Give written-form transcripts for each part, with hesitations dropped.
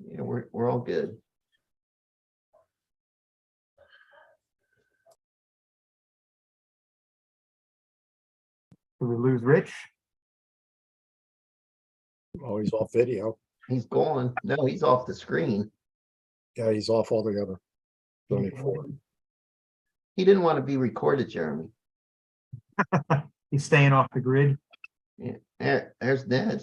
Yeah, we're all good. Did we lose Rich? Oh, he's off video. He's gone. No, he's off the screen. Yeah, he's off altogether. 24. He didn't want to be recorded, Jeremy. He's staying off the grid. Yeah, there's Ned.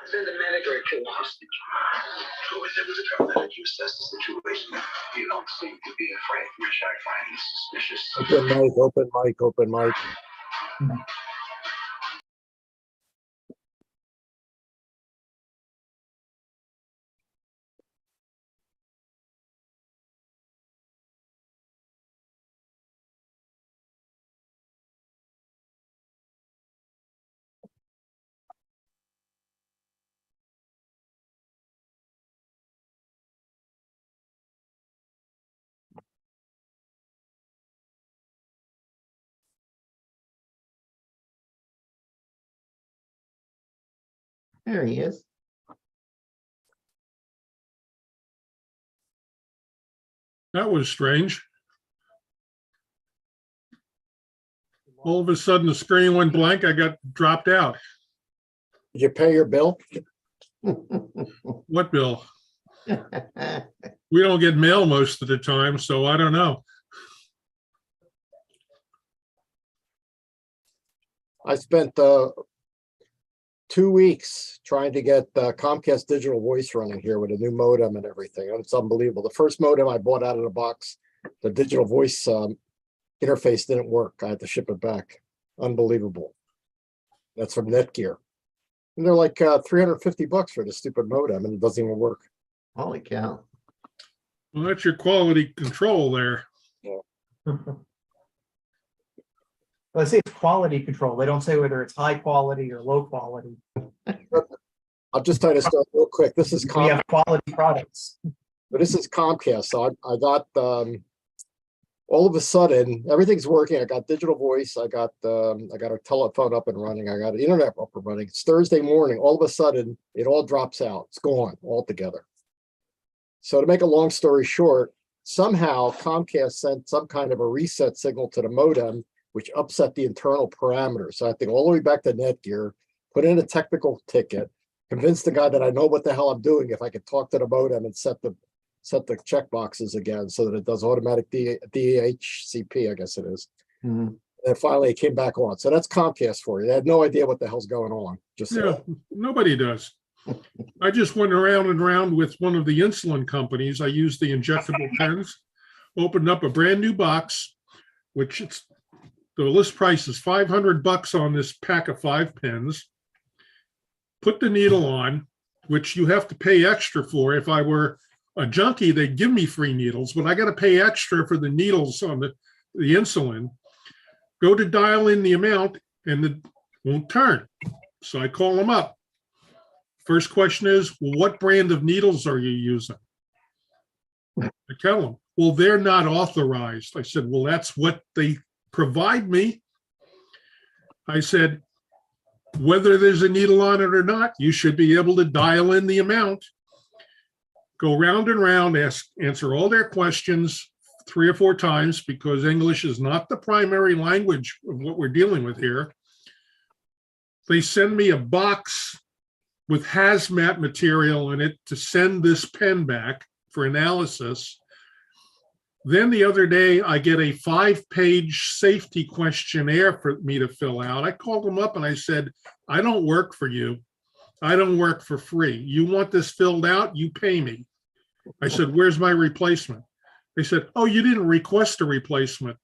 Send a medic or kill hostage. Always there was a paramedic. You assess the situation. You don't seem to be afraid, which I find suspicious. Open mic, open mic, open mic. There he is. That was strange. All of a sudden, the screen went blank. I got dropped out. Did you pay your bill? What bill? We don't get mail most of the time, so I don't know. I spent 2 weeks trying to get Comcast digital voice running here with a new modem and everything. It's unbelievable. The first modem I bought out of the box, the digital voice interface didn't work. I had to ship it back. Unbelievable. That's from Netgear. And they're like $350 for the stupid modem, and it doesn't even work. Holy cow. Well, that's your quality control there. Well, they say it's quality control. They don't say whether it's high quality or low quality. I'll just tell you a story real quick. This is We have quality products. But this is Comcast. So I got all of a sudden everything's working. I got digital voice. I got a telephone up and running. I got an internet up and running. It's Thursday morning. All of a sudden it all drops out. It's gone altogether. So to make a long story short, somehow Comcast sent some kind of a reset signal to the modem, which upset the internal parameters. So I think all the way back to Netgear, put in a technical ticket, convince the guy that I know what the hell I'm doing if I could talk to the modem and set the check boxes again so that it does automatic DHCP, I guess it is. Mhm. And finally it came back on. So that's Comcast for you. They had no idea what the hell's going on. Just Yeah, nobody does. I just went around and around with one of the insulin companies. I used the injectable pens, opened up a brand new box, which the list price is $500 on this pack of 5 pens. Put the needle on, which you have to pay extra for. If I were a junkie, they'd give me free needles, but I got to pay extra for the needles on the insulin. Go to dial in the amount and it won't turn. So I call them up. First question is, well, what brand of needles are you using? I tell them, well, they're not authorized. I said, well, that's what they provide me. I said, whether there's a needle on it or not, you should be able to dial in the amount, go round and round, answer all their questions 3 or 4 times, because English is not the primary language of what we're dealing with here. They send me a box with hazmat material in it to send this pen back for analysis. Then the other day, I get a 5-page safety questionnaire for me to fill out. I called them up and I said, I don't work for you. I don't work for free. You want this filled out? You pay me. I said, where's my replacement? They said, oh, you didn't request a replacement.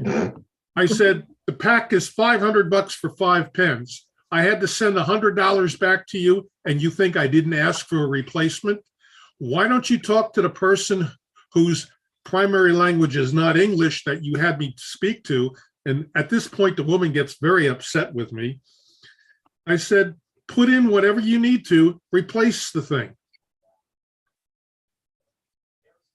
I said, the pack is $500 for 5 pens. I had to send $100 back to you, and you think I didn't ask for a replacement? Why don't you talk to the person whose primary language is not English that you had me speak to? And at this point, the woman gets very upset with me. I said, put in whatever you need to replace the thing.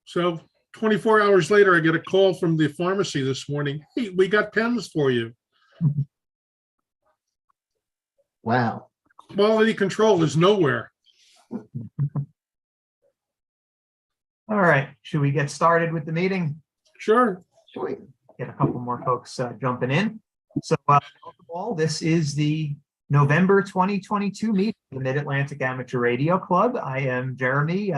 So 24 hours later, I get a call from the pharmacy this morning. Hey, we got pens for you. Wow. Quality control is nowhere. All right, should we get started with the meeting? Sure. Sweet. Get a couple more folks jumping in. So, welcome all. This is the November 2022 meeting of the Mid-Atlantic Amateur Radio Club. I am Jeremy,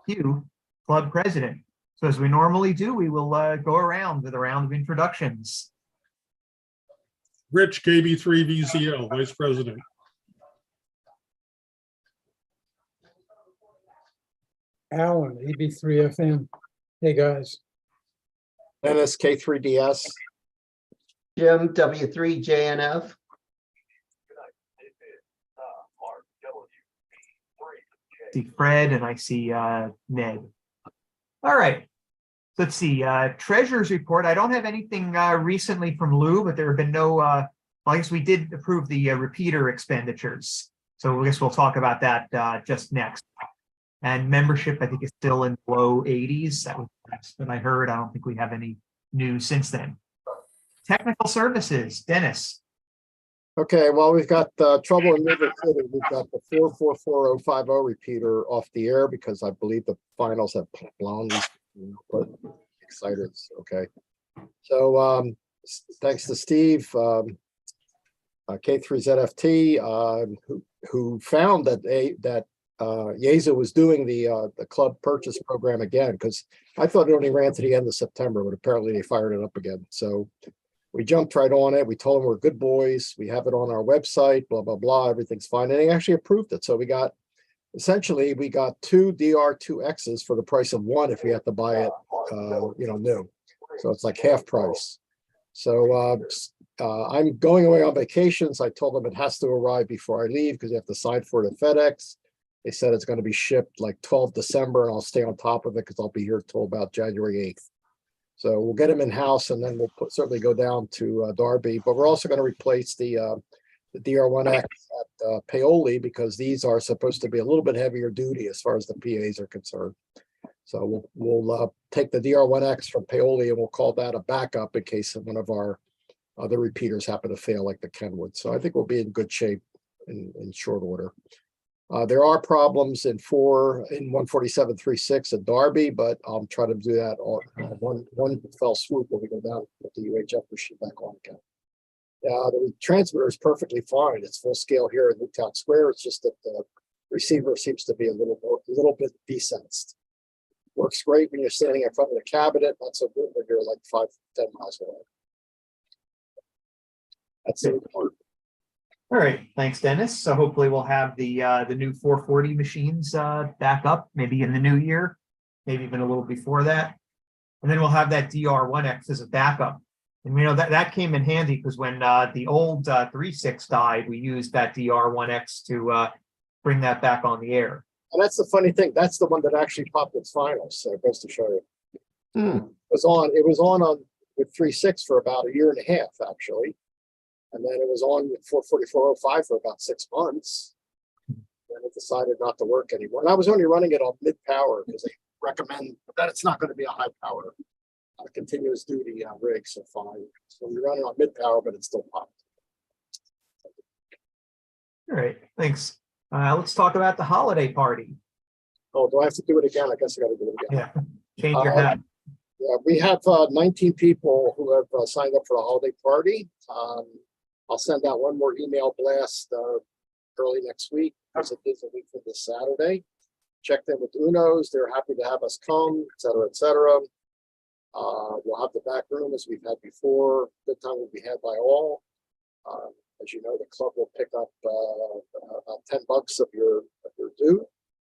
NQ Club President. So, as we normally do, we will go around with a round of introductions. Rich, KB3VZL, Vice President. Alan, EB3FM. Hey, guys. Dennis, K3DS. Jim, W3JNF. I see Fred and I see Ned. All right. Let's see. Treasurer's report. I don't have anything recently from Lou, but there have been no. I guess we did approve the repeater expenditures, so I guess we'll talk about that just next. And membership, I think, is still in the low 80s. That was what I heard. I don't think we have any news since then. Technical services, Dennis. Okay, well, we've got trouble in River City. We've got the 444050 repeater off the air because I believe the finals have blown these. But excited. Okay. So thanks to Steve, K3ZFT, who found that Yeza was doing the club purchase program again, because I thought it only ran to the end of September, but apparently they fired it up again. So we jumped right on it. We told them we're good boys. We have it on our website, blah, blah, blah. Everything's fine. And they actually approved it. So we got two DR2Xs for the price of one if we have to buy it, new. So it's like half price. So I'm going away on vacations. I told them it has to arrive before I leave because you have to sign for it at FedEx. They said it's going to be shipped like 12 December, and I'll stay on top of it because I'll be here till about January 8th. So we'll get them in house, and then we'll certainly go down to Darby. But we're also going to replace the DR1X at Paoli because these are supposed to be a little bit heavier duty as far as the PAs are concerned. So we'll take the DR1X from Paoli and we'll call that a backup in case one of our other repeaters happen to fail like the Kenwood. So I think we'll be in good shape in short order. There are problems in 147.36 at Darby, but I'll try to do that all one fell swoop when we go down with the UHF machine back on again. The transmitter is perfectly fine. It's full scale here in Newtown Square. It's just that the receiver seems to be a little bit desensed. Works great when you're standing in front of the cabinet. Not so good when you're like 5-10 miles away. That's it. All right, thanks, Dennis. So hopefully we'll have the new 440 machines back up, maybe in the new year, maybe even a little before that. And then we'll have that DR1X as a backup. And that came in handy because when the old 3.6 died, we used that DR1X to bring that back on the air. And that's the funny thing. That's the one that actually popped its finals. So it goes to show you. It was on with 3.6 for about a year and a half, actually. And then it was on with 44405 for about 6 months. Then it decided not to work anymore. And I was only running it on mid-power because they recommend that it's not going to be a high power continuous duty rig. So fine. So we run it on mid-power, but it's still popped. All right, thanks. Let's talk about the holiday party. Oh, do I have to do it again? I guess I got to do it again. Yeah, change your hat. Yeah, we have 19 people who have signed up for the holiday party. I'll send out one more email blast early next week, as it is a week from this Saturday. Check them with Uno's. They're happy to have us come, et cetera, et cetera. We'll have the back room as we've had before. Good time will be had by all. As you know, the club will pick up about $10 of your due.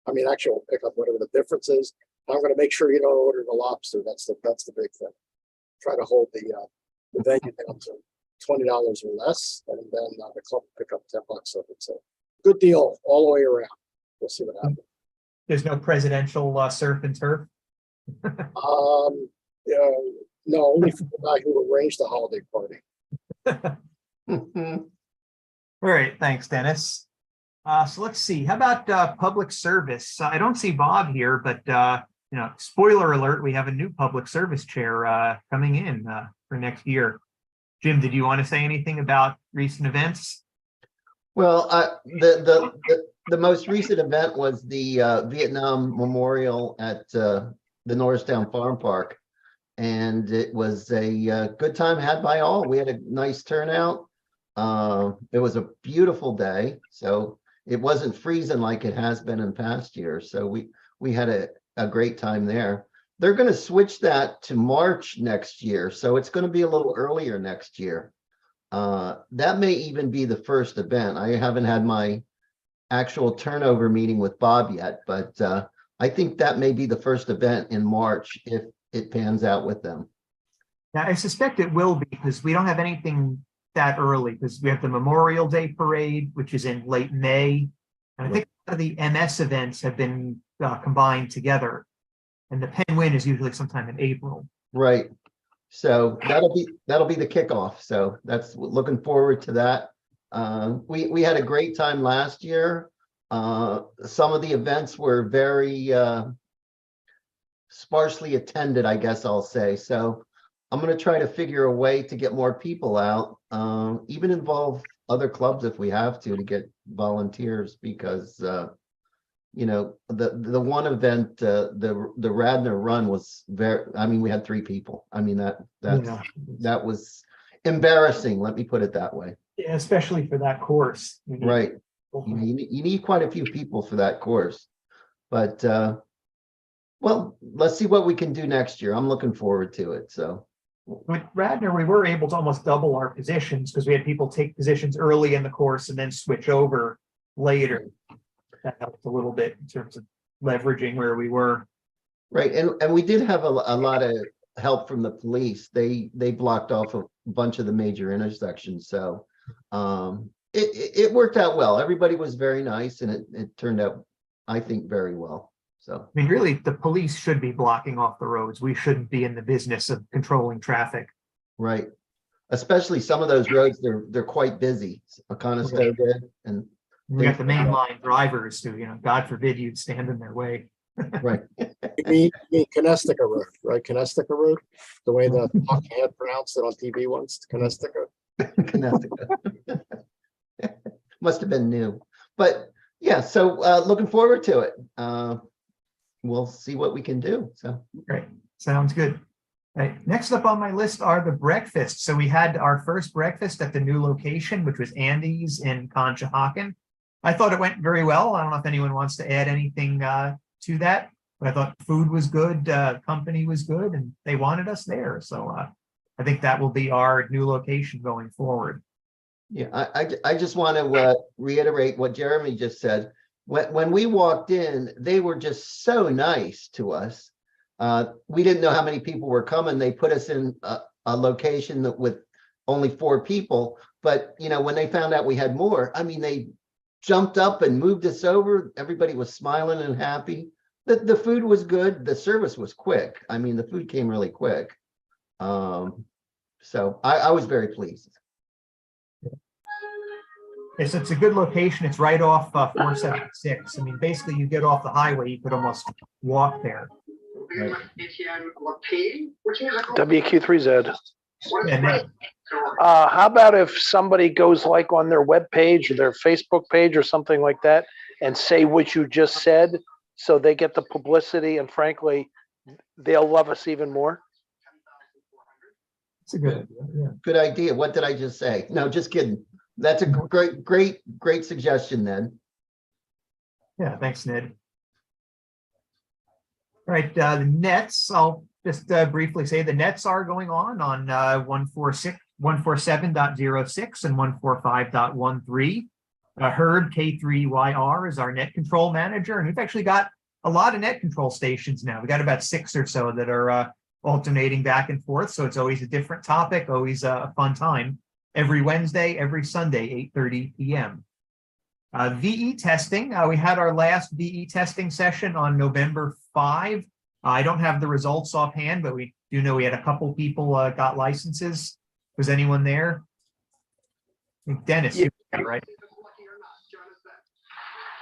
I mean, actually, we'll pick up whatever the difference is. I'm going to make sure you don't order the lobster. That's the big thing. Try to hold the venue down to $20 or less, and then the club will pick up $10 of it. So good deal all the way around. We'll see what happens. There's no presidential surf and turf. No, only for the guy who arranged the holiday party. All right, thanks, Dennis. So let's see. How about public service? I don't see Bob here, but spoiler alert, we have a new public service chair coming in for next year. Jim, did you want to say anything about recent events? Well, the most recent event was the Vietnam Memorial at the Norristown Farm Park. And it was a good time had by all. We had a nice turnout. It was a beautiful day. So it wasn't freezing like it has been in past years. So we had a great time there. They're going to switch that to March next year. So it's going to be a little earlier next year. That may even be the first event. I haven't had my actual turnover meeting with Bob yet, but I think that may be the first event in March if it pans out with them. Yeah, I suspect it will be because we don't have anything that early because we have the Memorial Day parade, which is in late May. And I think the MS events have been combined together. And the Penn Win is usually sometime in April. Right. So that'll be the kickoff. So that's looking forward to that. We had a great time last year. Some of the events were very sparsely attended, I guess I'll say. So I'm going to try to figure a way to get more people out, even involve other clubs if we have to get volunteers, because the one event, the Radnor run was we had 3 people. I mean, that was embarrassing. Let me put it that way. Yeah, especially for that course. Right. You need quite a few people for that course, but well, let's see what we can do next year. I'm looking forward to it. So with Radnor, we were able to almost double our positions because we had people take positions early in the course and then switch over later. That helped a little bit in terms of leveraging where we were. Right, and we did have a lot of help from the police. They blocked off a bunch of the major intersections, so it worked out well. Everybody was very nice, and it turned out, I think, very well. So I mean, really, the police should be blocking off the roads. We shouldn't be in the business of controlling traffic. Right, especially some of those roads, they're quite busy. Conestoga did, and we got the mainline drivers who, God forbid you'd stand in their way. right. You mean Conestoga Road, right? Conestoga Road, the way that Bucky had pronounced it on TV once, Conestoga. Must have been new, but yeah. So looking forward to it. We'll see what we can do. So great, sounds good. Right. Next up on my list are the breakfasts. So we had our first breakfast at the new location, which was Andy's in Conshohocken. I thought it went very well. I don't know if anyone wants to add anything to that, but I thought food was good, company was good, and they wanted us there. So I think that will be our new location going forward. yeah, I just want to reiterate what Jeremy just said. When we walked in, they were just so nice to us. We didn't know how many people were coming. They put us in a location with only 4 people, but when they found out we had more, I mean, they jumped up and moved us over. Everybody was smiling and happy. The food was good. The service was quick. I mean, the food came really quick. So I was very pleased. Yes, it's a good location. It's right off 476. I mean, basically, you get off the highway, you could almost walk there. Right. WQ3Z. And then, How about if somebody goes like on their web page or their Facebook page or something like that and say what you just said, so they get the publicity, and frankly, they'll love us even more? it's a good idea. Yeah. Good idea. What did I just say? No, just kidding. That's a great suggestion, Ned. Yeah, thanks, Ned. All right, the nets, I'll just briefly say the nets are going on 147.06 and 145.13. Herb K3YR is our net control manager, and we've actually got a lot of net control stations now. We got about 6 or so that are alternating back and forth, so it's always a different topic, always a fun time. Every Wednesday, every Sunday, 8:30 p.m. VE testing, we had our last VE testing session on November 5. I don't have the results offhand, but we do know we had a couple people got licenses. Was anyone there? I think Dennis, Yeah. right?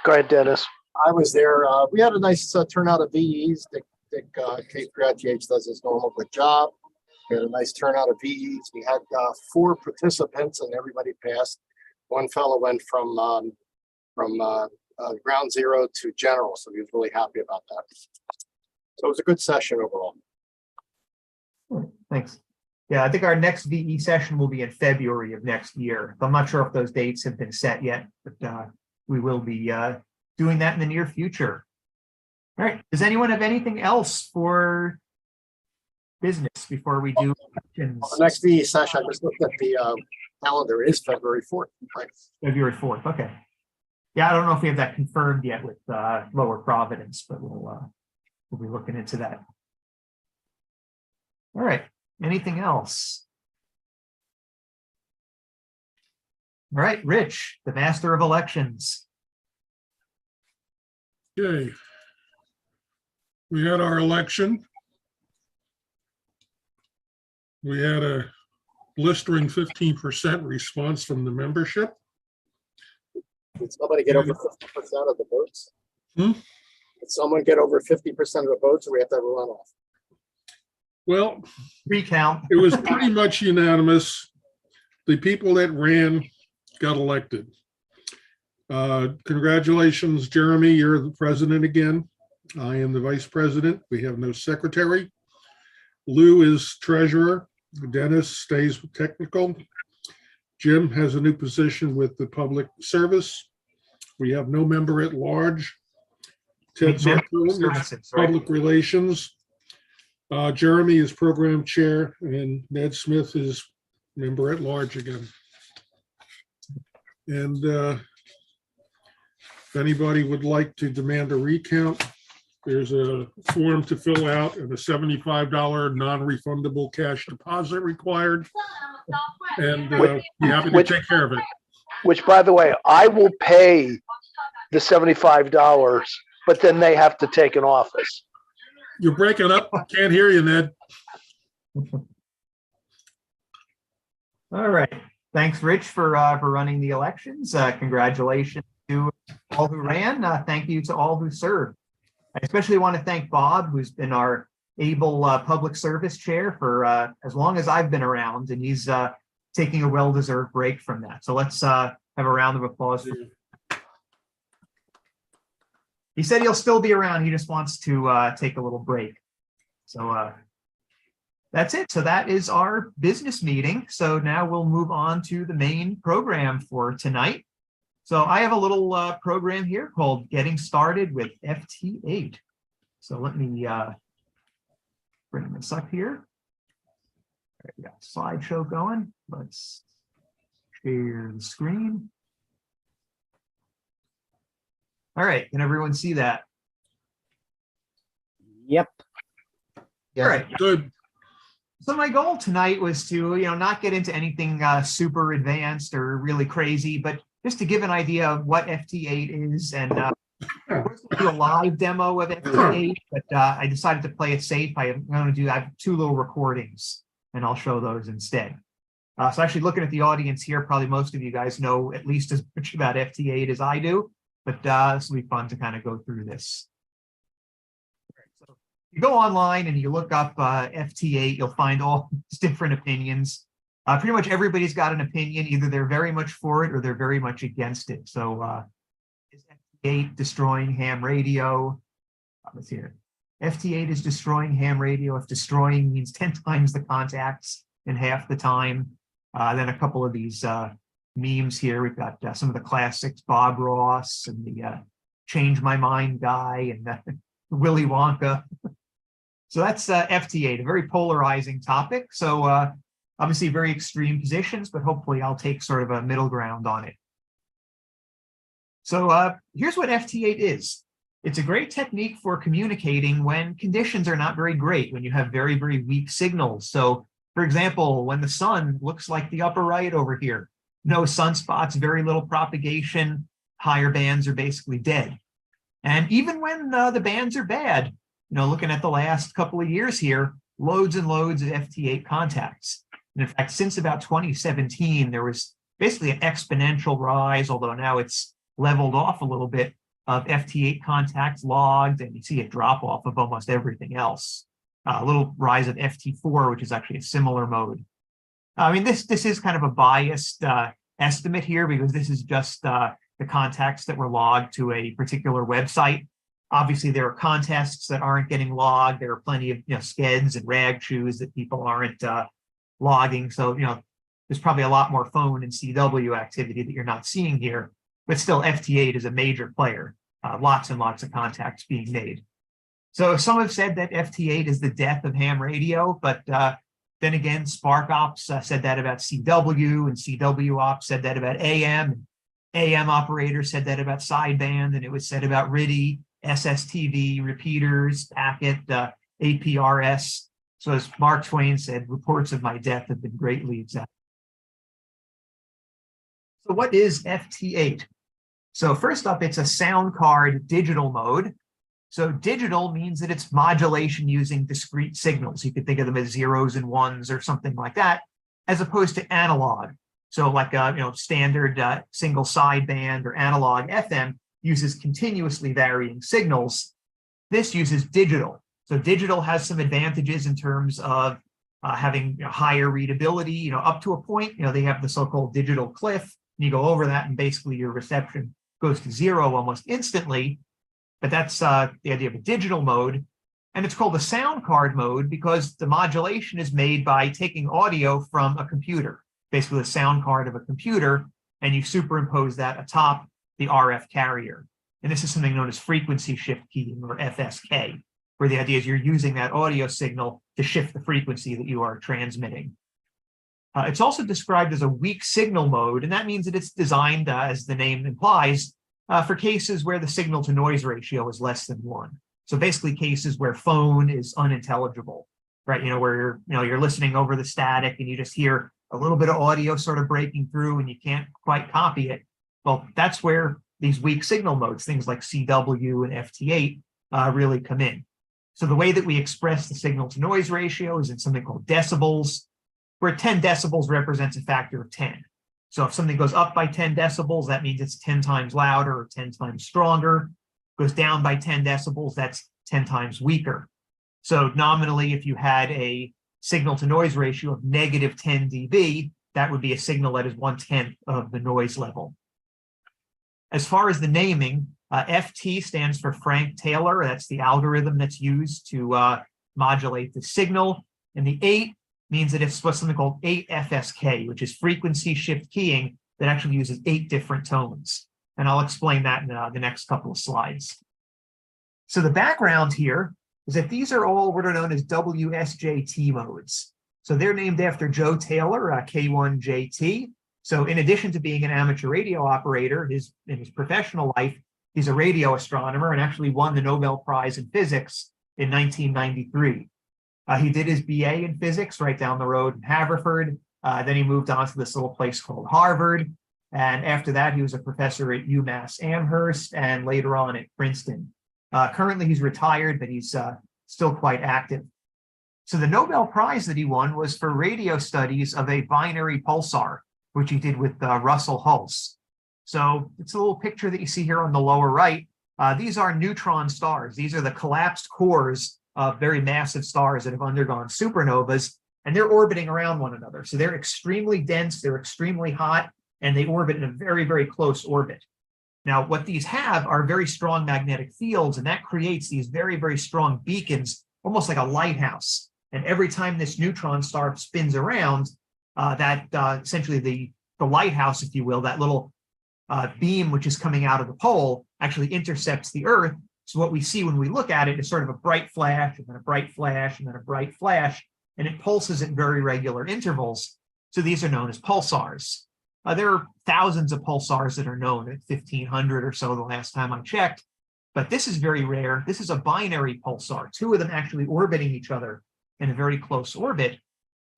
Go ahead, Dennis. I was there. We had a nice turnout of VEs. think KPITH does his normal good job. We had a nice turnout of VEs. We had 4 participants and everybody passed. One fellow went from ground zero to general, so he was really happy about that. So it was a good session overall. Thanks. Yeah, I think our next VE session will be in February of next year. I'm not sure if those dates have been set yet, but we will be doing that in the near future. All right. Does anyone have anything else for business before we do questions? The next VE session, I just looked at the calendar, is February 4th. Right. February 4th. Okay. Yeah, I don't know if we have that confirmed yet with Lower Providence, but we'll be looking into that. All right. Anything else? All right, Rich, the master of elections. Okay. We had our election. We had a blistering 15% response from the membership. Did somebody get over 50% of the votes? Hmm? Did someone get over 50% of the votes, or we have to have a runoff? Well, Recount. it was pretty much unanimous. The people that ran got elected. Congratulations, Jeremy, you're the president again. I am the vice president. We have no secretary. Lou is treasurer. Dennis stays with technical. Jim has a new position with the public service. We have no member at large. Ted Zarko, Services, right? public relations. Jeremy is program chair, and Ned Smith is member at large again. And if anybody would like to demand a recount, there's a form to fill out and a $75 non-refundable cash deposit required. And we're happy to take care of it. Which, by the way, I will pay the $75, but then they have to take an office. You're breaking up. Can't hear you, Ned. All right. Thanks, Rich, for running the elections. Congratulations to all who ran. Thank you to all who served. I especially want to thank Bob, who's been our able public service chair for as long as I've been around, and he's taking a well-deserved break from that. So let's have a round of applause for him. He said he'll still be around. He just wants to take a little break. So that's it. So that is our business meeting. So now we'll move on to the main program for tonight. So I have a little program here called Getting Started with FT8. So let me bring this up here. All right, we got slideshow going. Let's share the screen. All right, can everyone see that? Yep. Yeah. All right. Good. So my goal tonight was to, not get into anything super advanced or really crazy, but just to give an idea of what FT8 is. And we're going to do a live demo of FT8, but I decided to play it safe. I have 2 little recordings, and I'll show those instead. So actually looking at the audience here, probably most of you guys know at least as much about FT8 as I do, but this will be fun to kind of go through this. So you go online and you look up FT8, you'll find all these different opinions. Pretty much everybody's got an opinion. Either they're very much for it or they're very much against it. So is FT8 destroying ham radio? Let's hear it. FT8 is destroying ham radio. If destroying means 10 times the contacts in half the time. Then a couple of these memes here. We've got some of the classics, Bob Ross and the Change My Mind guy and Willy Wonka. So that's FT8, a very polarizing topic. So obviously very extreme positions, but hopefully I'll take sort of a middle ground on it. So here's what FT8 is. It's a great technique for communicating when conditions are not very great, when you have very, very weak signals. So for example, when the sun looks like the upper right over here, no sunspots, very little propagation, higher bands are basically dead. And even when the bands are bad, looking at the last couple of years here, loads and loads of FT8 contacts. And in fact, since about 2017, there was basically an exponential rise, although now it's leveled off a little bit, of FT8 contacts logged, and you see a drop off of almost everything else. A little rise of FT4, which is actually a similar mode. I mean, this is kind of a biased estimate here because this is just the contacts that were logged to a particular website. Obviously, there are contests that aren't getting logged. There are plenty of skeds and rag chews that people aren't logging. So there's probably a lot more phone and CW activity that you're not seeing here. But still, FT8 is a major player. Lots and lots of contacts being made. So some have said that FT8 is the death of ham radio, but then again, Spark Ops said that about CW, and CW Ops said that about AM. AM operators said that about sideband, and it was said about RTTY, SSTV, repeaters, packet, APRS. So as Mark Twain said, reports of my death have been greatly exaggerated. So what is FT8? So first up, it's a sound card digital mode. So digital means that it's modulation using discrete signals. You could think of them as zeros and ones or something like that, as opposed to analog. So like standard single sideband or analog FM uses continuously varying signals. This uses digital. So digital has some advantages in terms of having higher readability. Up to a point, they have the so-called digital cliff. And you go over that, and basically your reception goes to zero almost instantly. But that's the idea of a digital mode. And it's called a sound card mode because the modulation is made by taking audio from a computer, basically the sound card of a computer, and you superimpose that atop the RF carrier. And this is something known as frequency shift keying, or FSK, where the idea is you're using that audio signal to shift the frequency that you are transmitting. It's also described as a weak signal mode, and that means that it's designed, as the name implies, for cases where the signal to noise ratio is less than 1. So basically cases where phone is unintelligible, right? Where you're listening over the static and you just hear a little bit of audio sort of breaking through and you can't quite copy it. Well, that's where these weak signal modes, things like CW and FT8, really come in. So the way that we express the signal to noise ratio is in something called decibels, where 10 decibels represents a factor of 10. So if something goes up by 10 decibels, that means it's 10 times louder or 10 times stronger. Goes down by 10 decibels, that's 10 times weaker. So nominally, if you had a signal to noise ratio of negative 10 dB, that would be a signal that is 1/10 of the noise level. As far as the naming, FT stands for Frank Taylor. That's the algorithm that's used to modulate the signal. And the 8 means that it's something called 8 FSK, which is frequency shift keying that actually uses 8 different tones. And I'll explain that in the next couple of slides. So the background here is that these are all what are known as WSJT modes. So they're named after Joe Taylor, K1JT. So in addition to being an amateur radio operator, in his professional life, he's a radio astronomer and actually won the Nobel Prize in Physics in 1993. He did his BA in physics right down the road in Haverford. Then he moved on to this little place called Harvard. And after that, he was a professor at UMass Amherst and later on at Princeton. Currently, he's retired, but he's still quite active. So the Nobel Prize that he won was for radio studies of a binary pulsar, which he did with Russell Hulse. So it's a little picture that you see here on the lower right. These are neutron stars. These are the collapsed cores of very massive stars that have undergone supernovas, and they're orbiting around one another. So they're extremely dense, they're extremely hot, and they orbit in a very, very close orbit. Now, what these have are very strong magnetic fields, and that creates these very, very strong beacons, almost like a lighthouse. And every time this neutron star spins around, essentially the lighthouse, if you will, that little beam which is coming out of the pole actually intercepts the Earth. So what we see when we look at it is sort of a bright flash, and then a bright flash, and then a bright flash, and it pulses at very regular intervals. So these are known as pulsars. There are thousands of pulsars that are known, at 1,500 or so the last time I checked, but this is very rare. This is a binary pulsar, 2 of them actually orbiting each other in a very close orbit.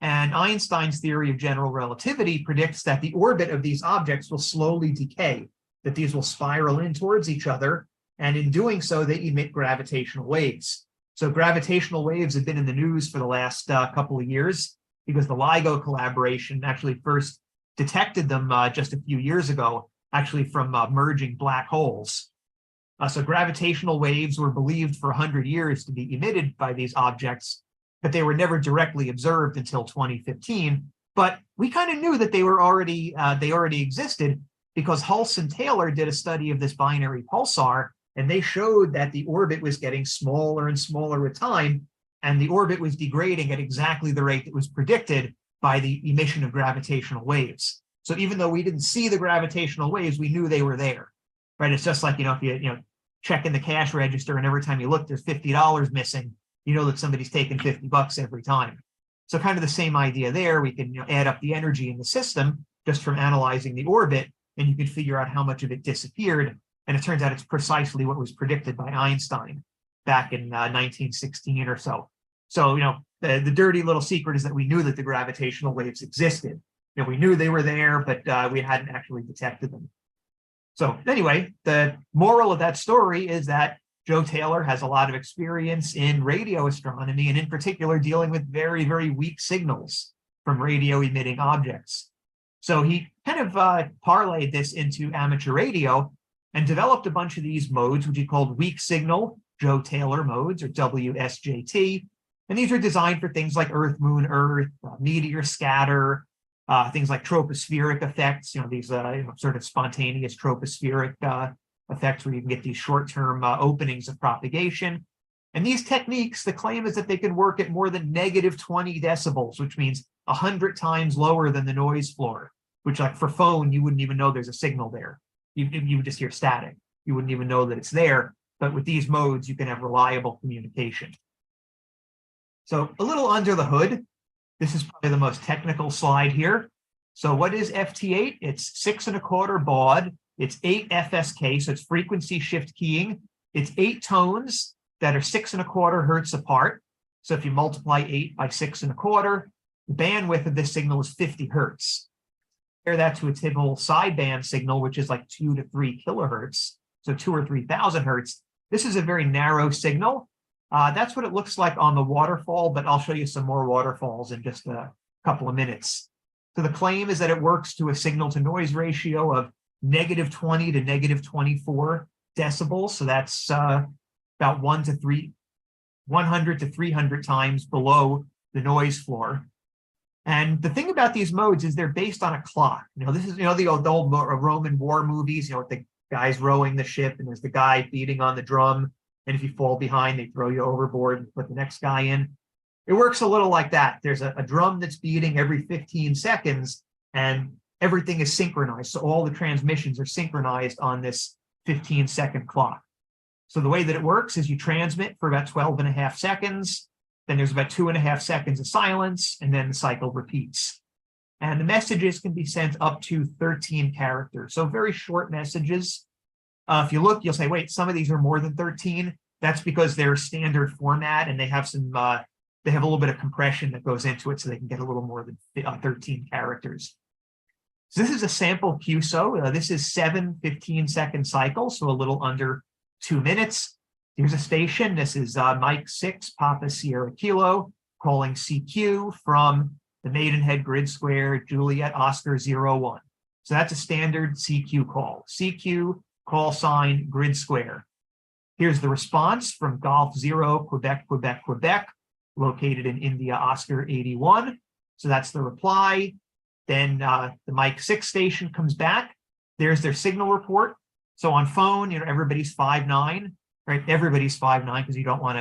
And Einstein's theory of general relativity predicts that the orbit of these objects will slowly decay, that these will spiral in towards each other, and in doing so, they emit gravitational waves. So gravitational waves have been in the news for the last couple of years because the LIGO collaboration actually first detected them just a few years ago, actually from merging black holes. So gravitational waves were believed for 100 years to be emitted by these objects, but they were never directly observed until 2015. But we kind of knew that they already existed, because Hulse and Taylor did a study of this binary pulsar, and they showed that the orbit was getting smaller and smaller with time, and the orbit was degrading at exactly the rate that was predicted by the emission of gravitational waves. So even though we didn't see the gravitational waves, we knew they were there, right? It's just like, if you check in the cash register and every time you look, there's $50 missing, you know that somebody's taking $50 every time. So kind of the same idea there. We can add up the energy in the system just from analyzing the orbit, and you can figure out how much of it disappeared. And it turns out it's precisely what was predicted by Einstein back in 1916 or so. So, the dirty little secret is that we knew that the gravitational waves existed. We knew they were there, but we hadn't actually detected them. So anyway, the moral of that story is that Joe Taylor has a lot of experience in radio astronomy, and in particular dealing with very, very weak signals from radio emitting objects. So he kind of parlayed this into amateur radio and developed a bunch of these modes, which he called weak signal Joe Taylor modes, or WSJT. And these are designed for things like Earth, Moon, Earth, meteor scatter, things like tropospheric effects, these sort of spontaneous tropospheric effects where you can get these short-term openings of propagation. And these techniques, the claim is that they can work at more than -20 decibels, which means 100 times lower than the noise floor, which, like for phone, you wouldn't even know there's a signal there. You would just hear static. You wouldn't even know that it's there. But with these modes, you can have reliable communication. So a little under the hood, this is probably the most technical slide here. So what is FT8? It's 6 1/4 baud. It's 8 FSK, so it's frequency shift keying. It's 8 tones that are 6 1/4 hertz apart. So if you multiply 8 by 6 1/4, the bandwidth of this signal is 50 hertz. Compare that to a typical sideband signal, which is like 2 to 3 kilohertz, so 2,000 or 3,000 hertz. This is a very narrow signal. That's what it looks like on the waterfall, but I'll show you some more waterfalls in just a couple of minutes. So the claim is that it works to a signal to noise ratio of -20 to -24 decibels. So that's about 100 to 300 times below the noise floor. And the thing about these modes is they're based on a clock. This is, the old Roman war movies, with the guys rowing the ship and there's the guy beating on the drum. And if you fall behind, they throw you overboard and put the next guy in. It works a little like that. There's a drum that's beating every 15 seconds and everything is synchronized. So all the transmissions are synchronized on this 15-second clock. So the way that it works is you transmit for about 12.5 seconds. Then there's about 2.5 seconds of silence, and then the cycle repeats. And the messages can be sent up to 13 characters. So very short messages. If you look, you'll say, wait, some of these are more than 13. That's because they're standard format and they have they have a little bit of compression that goes into it so they can get a little more than 13 characters. So this is a sample QSO. This is 7 15-second cycles, so a little under 2 minutes. Here's a station. This is Mike 6, Papa Sierra Kilo, calling CQ from the Maidenhead Grid Square, Juliet Oscar 01. So that's a standard CQ call. CQ, call sign, Grid Square. Here's the response from Golf 0, Quebec, Quebec, Quebec, located in India, Oscar 81. So that's the reply. Then the Mike 6 station comes back. There's their signal report. So on phone, everybody's 5'9", right? Everybody's 5'9", because you don't want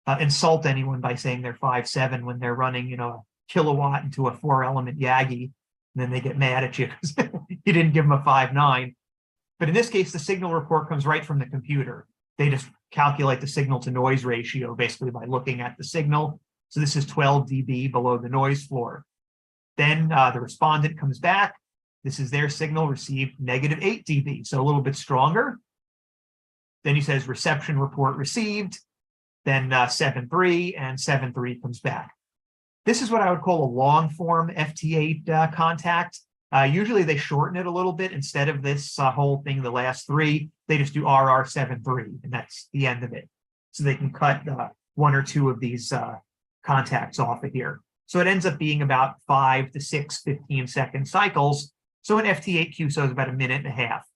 to insult anyone by saying they're 5'7" when they're running, a kilowatt into a 4-element Yagi, and then they get mad at you because you didn't give them a 5'9". But in this case, the signal report comes right from the computer. They just calculate the signal to noise ratio basically by looking at the signal. So this is 12 dB below the noise floor. Then the respondent comes back. This is their signal received -8 dB, so a little bit stronger. Then he says reception report received, then 7.3, and 7.3 comes back. This is what I would call a long form FT8 contact. Usually they shorten it a little bit. Instead of this whole thing, the last 3, they just do RR73, and that's the end of it. So they can cut 1 or 2 of these contacts off of here. So it ends up being about 5 to 6 15-second cycles. So an FT8 QSO is about 1.5 minutes.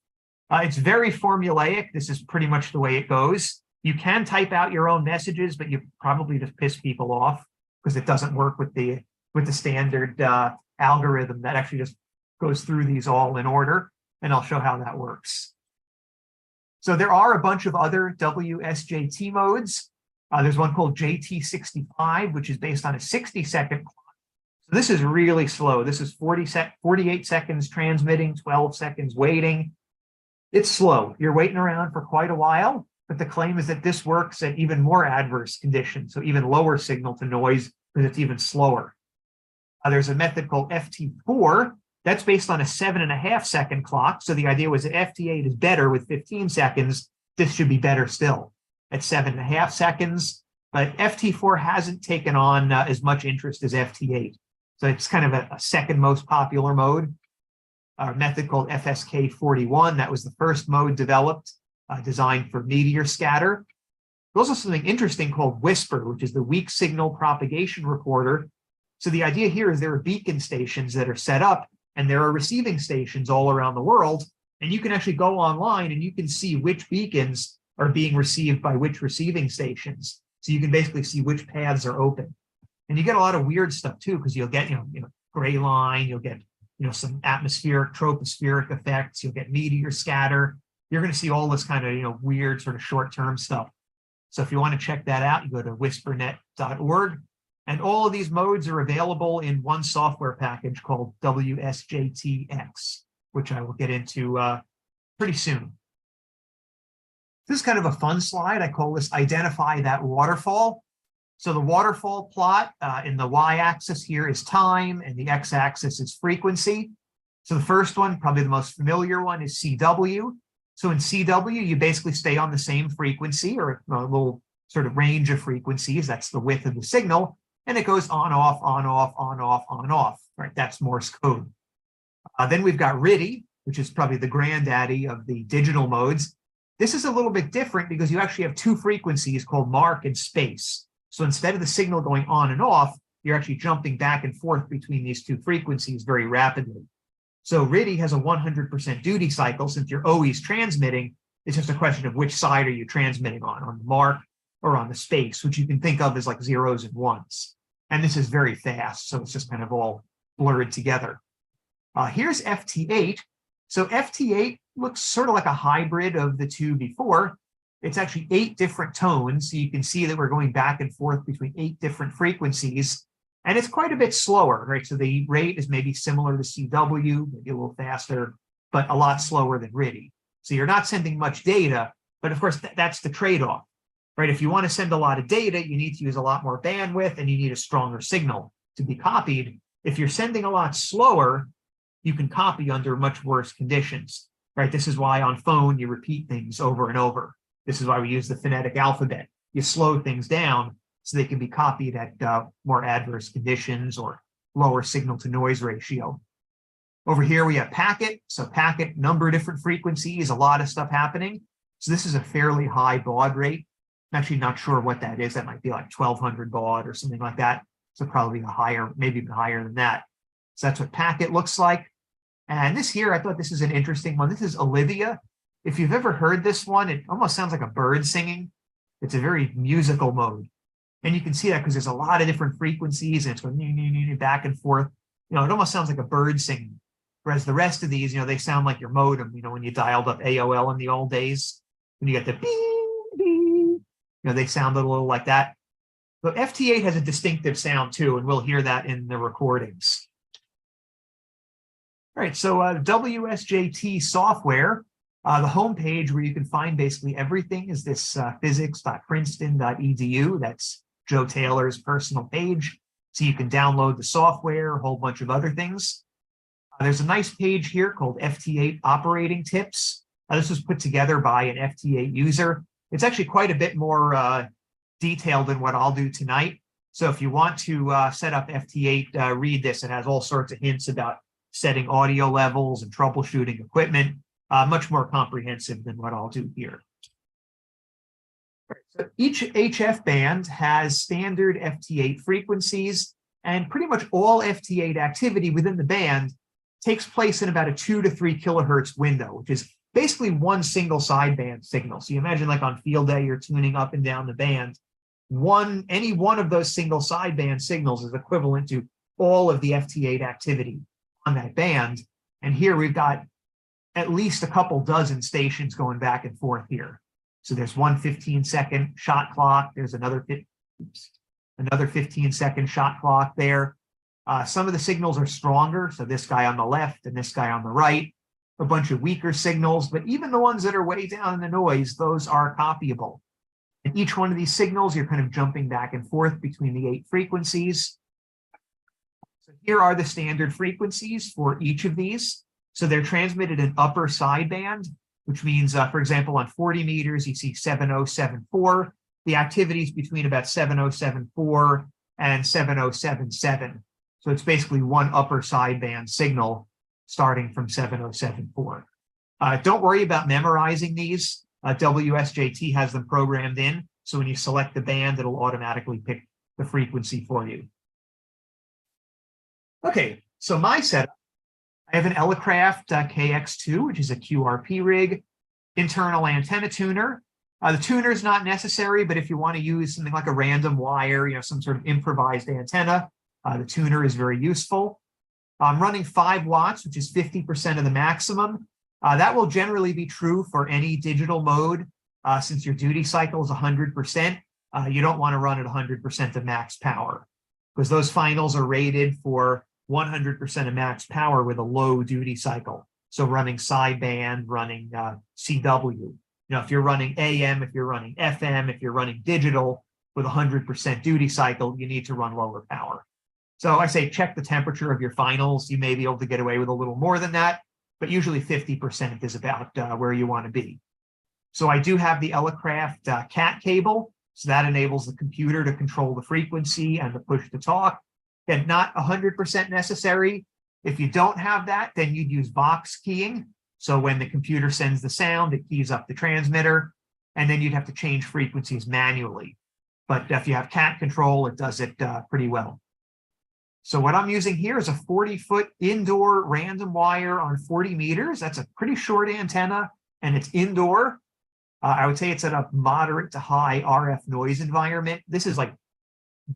It's very formulaic. This is pretty much the way it goes. You can type out your own messages, but you probably just piss people off because it doesn't work with the standard algorithm that actually just goes through these all in order. And I'll show how that works. So there are a bunch of other WSJT modes. There's one called JT65, which is based on a 60-second clock. So this is really slow. This is 48 seconds transmitting, 12 seconds waiting. It's slow. You're waiting around for quite a while, but the claim is that this works at even more adverse conditions, so even lower signal to noise, because it's even slower. There's a method called FT4. That's based on a 7.5-second clock. So the idea was that FT8 is better with 15 seconds. This should be better still at 7.5 seconds. But FT4 hasn't taken on as much interest as FT8. So it's kind of a second most popular mode. A method called FSK41. That was the first mode developed, designed for meteor scatter. There's also something interesting called Whisper, which is the weak signal propagation recorder. So the idea here is there are beacon stations that are set up, and there are receiving stations all around the world. And you can actually go online and you can see which beacons are being received by which receiving stations. So you can basically see which paths are open. And you get a lot of weird stuff too, because you'll get, gray line, you'll get, some atmospheric, tropospheric effects, you'll get meteor scatter. You're going to see all this kind of, weird sort of short-term stuff. So if you want to check that out, you go to whispernet.org. And all of these modes are available in one software package called WSJTX, which I will get into pretty soon. This is kind of a fun slide. I call this Identify That Waterfall. So the waterfall plot in the y-axis here is time, and the x-axis is frequency. So the first one, probably the most familiar one, is CW. So in CW, you basically stay on the same frequency, or a little sort of range of frequencies. That's the width of the signal. And it goes on, off, on, off, on, off, on, off, right? That's Morse code. Then we've got RTTY, which is probably the granddaddy of the digital modes. This is a little bit different because you actually have two frequencies called MARC and space. So instead of the signal going on and off, you're actually jumping back and forth between these two frequencies very rapidly. So RTTY has a 100% duty cycle. Since you're always transmitting, it's just a question of which side are you transmitting on the MARC or on the space, which you can think of as like zeros and ones. And this is very fast, so it's just kind of all blurred together. Here's FT8. So FT8 looks sort of like a hybrid of the two before. It's actually 8 different tones. So you can see that we're going back and forth between 8 different frequencies. And it's quite a bit slower, right? So the rate is maybe similar to CW, maybe a little faster, but a lot slower than RTTY. So you're not sending much data, but of course that's the trade-off, right? If you want to send a lot of data, you need to use a lot more bandwidth and you need a stronger signal to be copied. If you're sending a lot slower, you can copy under much worse conditions, right? This is why on phone you repeat things over and over. This is why we use the phonetic alphabet. You slow things down so they can be copied at more adverse conditions or lower signal to noise ratio. Over here we have packet. So packet, number of different frequencies, a lot of stuff happening. So this is a fairly high baud rate. I'm actually not sure what that is. That might be like 1200 baud or something like that. So probably a higher, maybe even higher than that. So that's what packet looks like. And this here, I thought this is an interesting one. This is Olivia. If you've ever heard this one, it almost sounds like a bird singing. It's a very musical mode. And you can see that because there's a lot of different frequencies and it's going back and forth. It almost sounds like a bird singing. Whereas the rest of these, they sound like your modem, when you dialed up AOL in the old days, when you got the beep, beep, they sound a little like that. But FT8 has a distinctive sound too, and we'll hear that in the recordings. All right, so WSJT software, the homepage where you can find basically everything is this physics.princeton.edu. That's Joe Taylor's personal page. So you can download the software, a whole bunch of other things. There's a nice page here called FT8 operating tips. This was put together by an FT8 user. It's actually quite a bit more detailed than what I'll do tonight. So if you want to set up FT8, read this. It has all sorts of hints about setting audio levels and troubleshooting equipment, much more comprehensive than what I'll do here. So each HF band has standard FT8 frequencies, and pretty much all FT8 activity within the band takes place in about a 2 to 3 kilohertz window, which is basically one single sideband signal. So you imagine like on field day, you're tuning up and down the band. Any one of those single sideband signals is equivalent to all of the FT8 activity on that band. And here we've got at least a couple dozen stations going back and forth here. So there's one 15-second shot clock. There's another 15-second shot clock there. Some of the signals are stronger. So this guy on the left and this guy on the right, a bunch of weaker signals, but even the ones that are way down in the noise, those are copyable. And each one of these signals, you're kind of jumping back and forth between the 8 frequencies. So here are the standard frequencies for each of these. So they're transmitted in upper sideband, which means, for example, on 40 meters, you see 7074. The activity is between about 7074 and 7077. So it's basically one upper sideband signal starting from 7074. Don't worry about memorizing these. WSJT has them programmed in. So when you select the band, it'll automatically pick the frequency for you. Okay, so my setup, I have an Elecraft KX2, which is a QRP rig, internal antenna tuner. The tuner is not necessary, but if you want to use something like a random wire, some sort of improvised antenna, the tuner is very useful. I'm running 5 watts, which is 50% of the maximum. That will generally be true for any digital mode. Since your duty cycle is 100%, you don't want to run at 100% of max power, because those finals are rated for 100% of max power with a low duty cycle. So running sideband, running CW. If you're running AM, if you're running FM, if you're running digital with 100% duty cycle, you need to run lower power. So I say check the temperature of your finals. You may be able to get away with a little more than that, but usually 50% is about where you want to be. So I do have the Elecraft CAT cable. So that enables the computer to control the frequency and the push to talk. And not 100% necessary. If you don't have that, then you'd use box keying. So when the computer sends the sound, it keys up the transmitter, and then you'd have to change frequencies manually. But if you have CAT control, it does it pretty well. So what I'm using here is a 40-foot indoor random wire on 40 meters. That's a pretty short antenna, and it's indoor. I would say it's at a moderate to high RF noise environment. This is like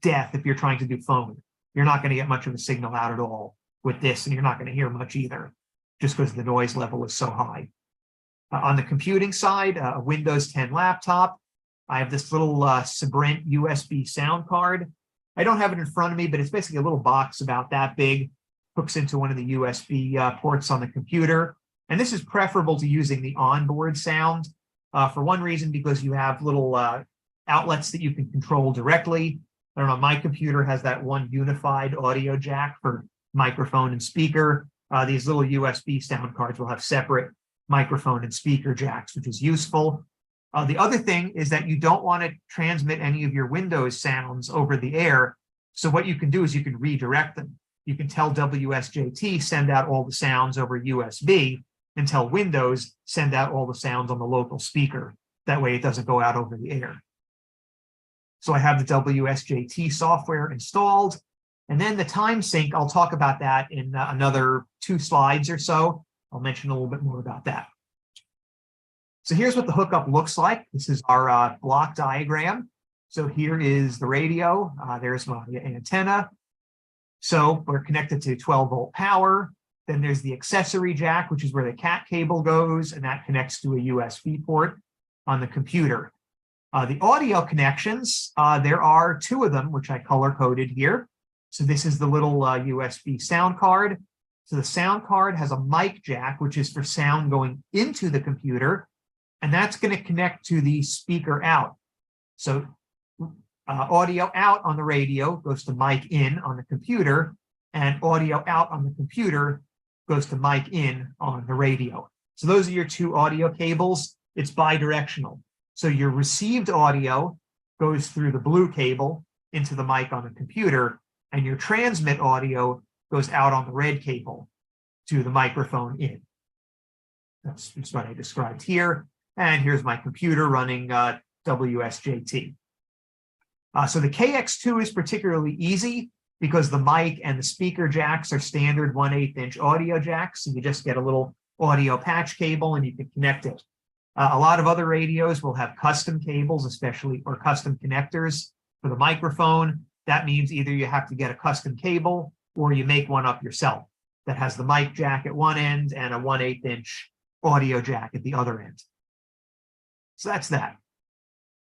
death if you're trying to do phone. You're not going to get much of a signal out at all with this, and you're not going to hear much either, just because the noise level is so high. On the computing side, a Windows 10 laptop. I have this little Sabrent USB sound card. I don't have it in front of me, but it's basically a little box about that big, hooks into one of the USB ports on the computer. And this is preferable to using the onboard sound for one reason, because you have little outlets that you can control directly. I don't know, my computer has that one unified audio jack for microphone and speaker. These little USB sound cards will have separate microphone and speaker jacks, which is useful. The other thing is that you don't want to transmit any of your Windows sounds over the air. So what you can do is you can redirect them. You can tell WSJT, send out all the sounds over USB, and tell Windows, send out all the sounds on the local speaker. That way it doesn't go out over the air. So I have the WSJT software installed. And then the time sync, I'll talk about that in another 2 slides or so. I'll mention a little bit more about that. So here's what the hookup looks like. This is our block diagram. So here is the radio. There's my antenna. So we're connected to 12-volt power. Then there's the accessory jack, which is where the CAT cable goes, and that connects to a USB port on the computer. The audio connections, there are 2 of them, which I color-coded here. So this is the little USB sound card. So the sound card has a mic jack, which is for sound going into the computer, and that's going to connect to the speaker out. So audio out on the radio goes to mic in on the computer, and audio out on the computer goes to mic in on the radio. So those are your 2 audio cables. It's bidirectional. So your received audio goes through the blue cable into the mic on the computer, and your transmit audio goes out on the red cable to the microphone in. That's what I described here. And here's my computer running WSJT. So the KX2 is particularly easy because the mic and the speaker jacks are standard 1/8 inch audio jacks. So you just get a little audio patch cable and you can connect it. A lot of other radios will have custom cables, especially, or custom connectors for the microphone. That means either you have to get a custom cable or you make one up yourself that has the mic jack at one end and a 1/8 inch audio jack at the other end. So that's that.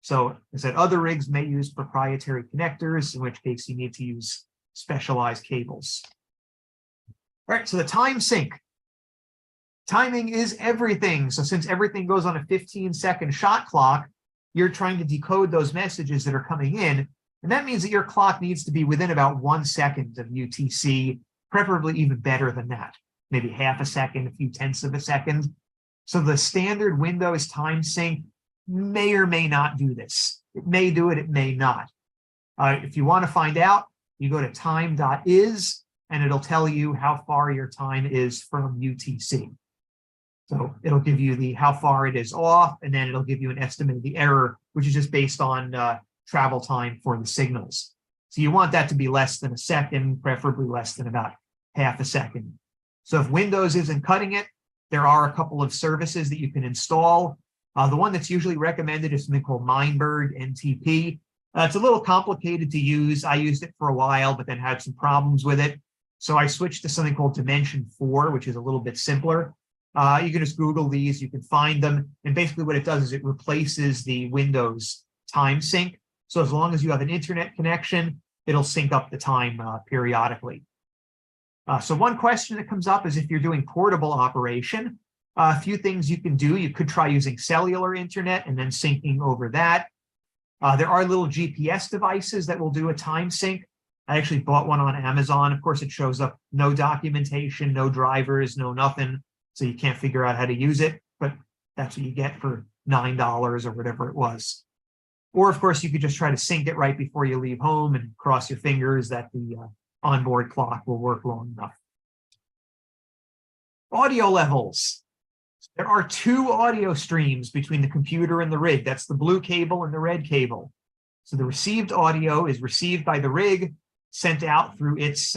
So I said other rigs may use proprietary connectors, in which case you need to use specialized cables. All right, so the time sync. Timing is everything. So since everything goes on a 15-second shot clock, you're trying to decode those messages that are coming in. And that means that your clock needs to be within about 1 second of UTC, preferably even better than that. Maybe half a second, a few tenths of a second. So the standard Windows time sync may or may not do this. It may do it, it may not. If you want to find out, you go to time.is and it'll tell you how far your time is from UTC. So it'll give you the how far it is off, and then it'll give you an estimate of the error, which is just based on travel time for the signals. So you want that to be less than a second, preferably less than about half a second. So if Windows isn't cutting it, there are a couple of services that you can install. The one that's usually recommended is something called Mindbird NTP. It's a little complicated to use. I used it for a while, but then had some problems with it. So I switched to something called Dimension 4, which is a little bit simpler. You can just Google these, you can find them. And basically what it does is it replaces the Windows time sync. So as long as you have an internet connection, it'll sync up the time periodically. So one question that comes up is if you're doing portable operation, a few things you can do. You could try using cellular internet and then syncing over that. There are little GPS devices that will do a time sync. I actually bought one on Amazon. Of course, it shows up no documentation, no drivers, no nothing. So you can't figure out how to use it, but that's what you get for $9 or whatever it was. Or, of course, you could just try to sync it right before you leave home and cross your fingers that the onboard clock will work long enough. Audio levels. There are 2 audio streams between the computer and the rig. That's the blue cable and the red cable. So the received audio is received by the rig, sent out through its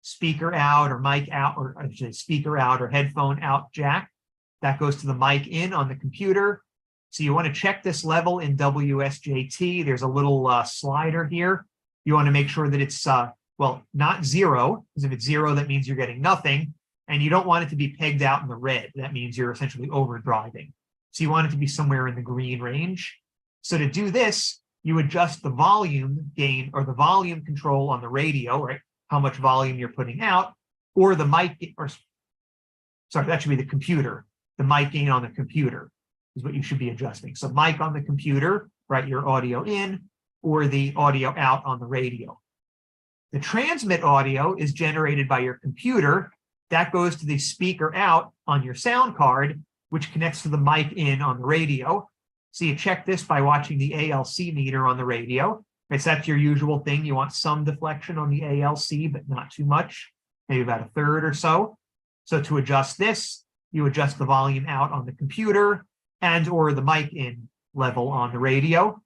speaker out or mic out, or actually speaker out or headphone out jack. That goes to the mic in on the computer. So you want to check this level in WSJT. There's a little slider here. You want to make sure that it's, well, not 0, because if it's 0, that means you're getting nothing. And you don't want it to be pegged out in the red. That means you're essentially overdriving. So you want it to be somewhere in the green range. So to do this, you adjust the volume gain or the volume control on the radio, right? How much volume you're putting out, or the mic, or sorry, that should be the computer. The mic gain on the computer is what you should be adjusting. So mic on the computer, right, your audio in, or the audio out on the radio. The transmit audio is generated by your computer. That goes to the speaker out on your sound card, which connects to the mic in on the radio. So you check this by watching the ALC meter on the radio. Right, so that's your usual thing. You want some deflection on the ALC, but not too much, maybe about a third or so. So to adjust this, you adjust the volume out on the computer and or the mic in level on the radio.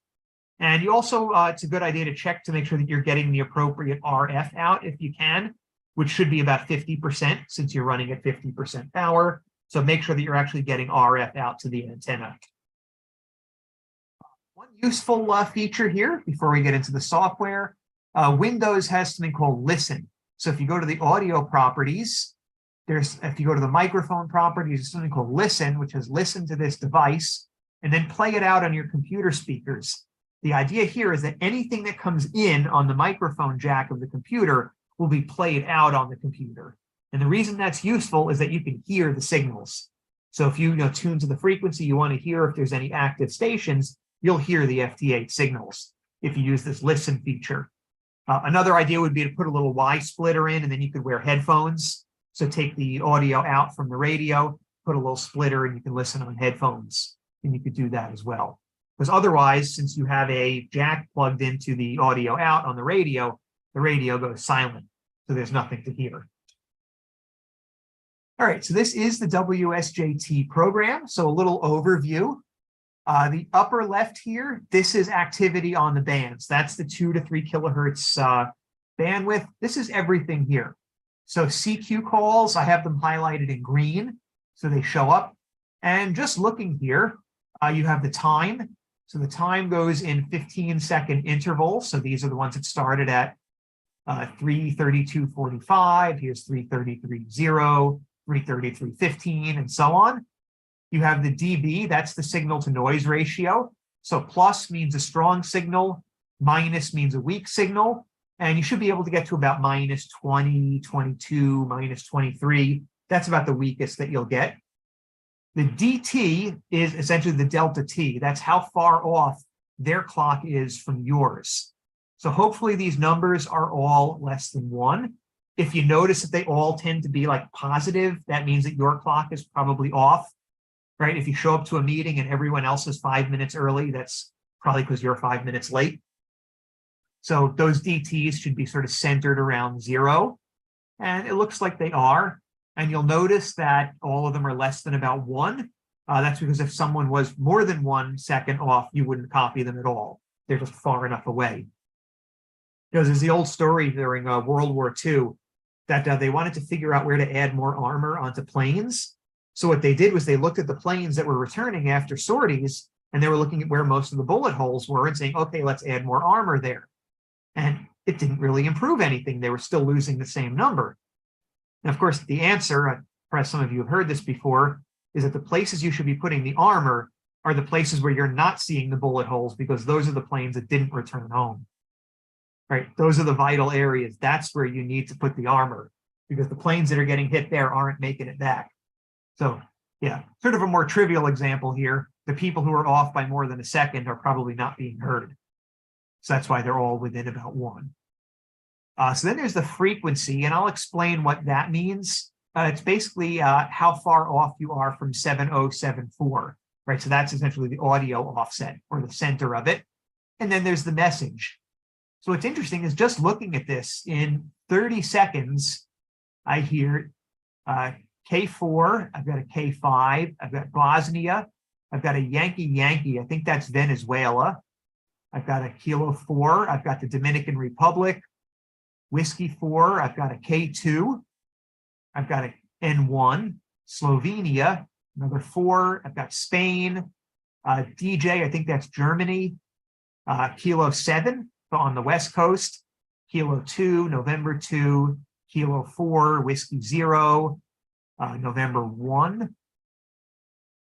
And you also, it's a good idea to check to make sure that you're getting the appropriate RF out if you can, which should be about 50% since you're running at 50% power. So make sure that you're actually getting RF out to the antenna. One useful feature here before we get into the software, Windows has something called Listen. So if you go to the audio properties, if you go to the microphone properties, there's something called Listen, which is listen to this device and then play it out on your computer speakers. The idea here is that anything that comes in on the microphone jack of the computer will be played out on the computer. And the reason that's useful is that you can hear the signals. So if you tune to the frequency, you want to hear if there's any active stations, you'll hear the FT8 signals if you use this listen feature. Another idea would be to put a little Y splitter in, and then you could wear headphones. So take the audio out from the radio, put a little splitter, and you can listen on headphones. And you could do that as well. Because otherwise, since you have a jack plugged into the audio out on the radio goes silent. So there's nothing to hear. All right, so this is the WSJT program. So a little overview. The upper left here, this is activity on the bands. That's the 2 to 3 kilohertz bandwidth. This is everything here. So CQ calls, I have them highlighted in green. So they show up. And just looking here, you have the time. So the time goes in 15-second intervals. So these are the ones that started at 3:32:45. Here's 3:33:0, 3:33:15, and so on. You have the dB, that's the signal to noise ratio. So plus means a strong signal, minus means a weak signal, and you should be able to get to about minus 20, 22, minus 23. That's about the weakest that you'll get. The DT is essentially the delta T. That's how far off their clock is from yours. So hopefully these numbers are all less than 1. If you notice that they all tend to be like positive, that means that your clock is probably off, right? If you show up to a meeting and everyone else is 5 minutes early, that's probably because you're 5 minutes late. So those DTs should be sort of centered around 0. And it looks like they are. And you'll notice that all of them are less than about 1. That's because if someone was more than 1 second off, you wouldn't copy them at all. They're just far enough away. Because there's the old story during World War II that they wanted to figure out where to add more armor onto planes. So what they did was they looked at the planes that were returning after sorties, and they were looking at where most of the bullet holes were and saying, okay, let's add more armor there. And it didn't really improve anything. They were still losing the same number. And of course, the answer, perhaps some of you have heard this before, is that the places you should be putting the armor are the places where you're not seeing the bullet holes, because those are the planes that didn't return home. Right? Those are the vital areas. That's where you need to put the armor, because the planes that are getting hit there aren't making it back. So yeah, sort of a more trivial example here. The people who are off by more than a second are probably not being heard. So that's why they're all within about 1. So then there's the frequency, and I'll explain what that means. It's basically how far off you are from 7074, right? So that's essentially the audio offset, or the center of it. And then there's the message. So what's interesting is just looking at this, in 30 seconds, I hear K4, I've got a K5, I've got Bosnia, I've got a Yankee Yankee, I think that's Venezuela. I've got a Kilo 4, I've got the Dominican Republic, Whiskey 4, I've got a K2, I've got a N1, Slovenia, another 4, I've got Spain, DJ, I think that's Germany, Kilo 7 on the West Coast, Kilo 2, November 2, Kilo 4, Whiskey 0, November 1.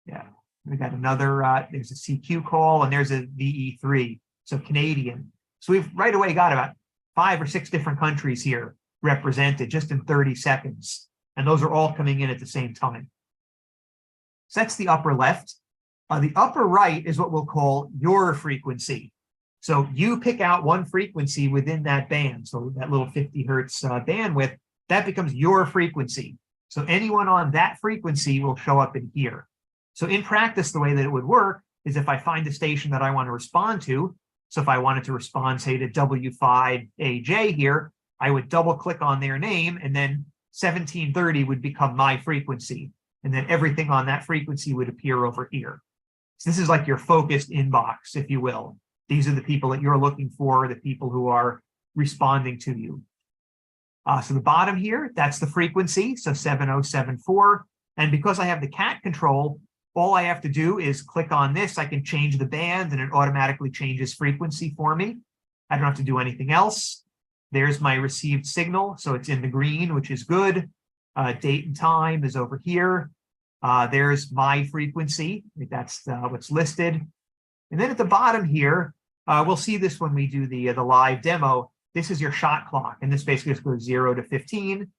Yeah, we got another, there's a CQ call, and there's a VE3, so Canadian. So we've right away got about 5 or 6 different countries here represented just in 30 seconds. And those are all coming in at the same time. So that's the upper left. The upper right is what we'll call your frequency. So you pick out one frequency within that band. So that little 50 hertz bandwidth, that becomes your frequency. So anyone on that frequency will show up in here. So in practice, the way that it would work is if I find a station that I want to respond to, so if I wanted to respond, say, to W5AJ here, I would double click on their name, and then 1730 would become my frequency. And then everything on that frequency would appear over here. So this is like your focused inbox, if you will. These are the people that you're looking for, the people who are responding to you. So the bottom here, that's the frequency, so 7074. And because I have the cat control, all I have to do is click on this. I can change the band, and it automatically changes frequency for me. I don't have to do anything else. There's my received signal. So it's in the green, which is good. Date and time is over here. There's my frequency. That's what's listed. And then at the bottom here, we'll see this when we do the live demo. This is your shot clock. And this basically just goes 0 to 15,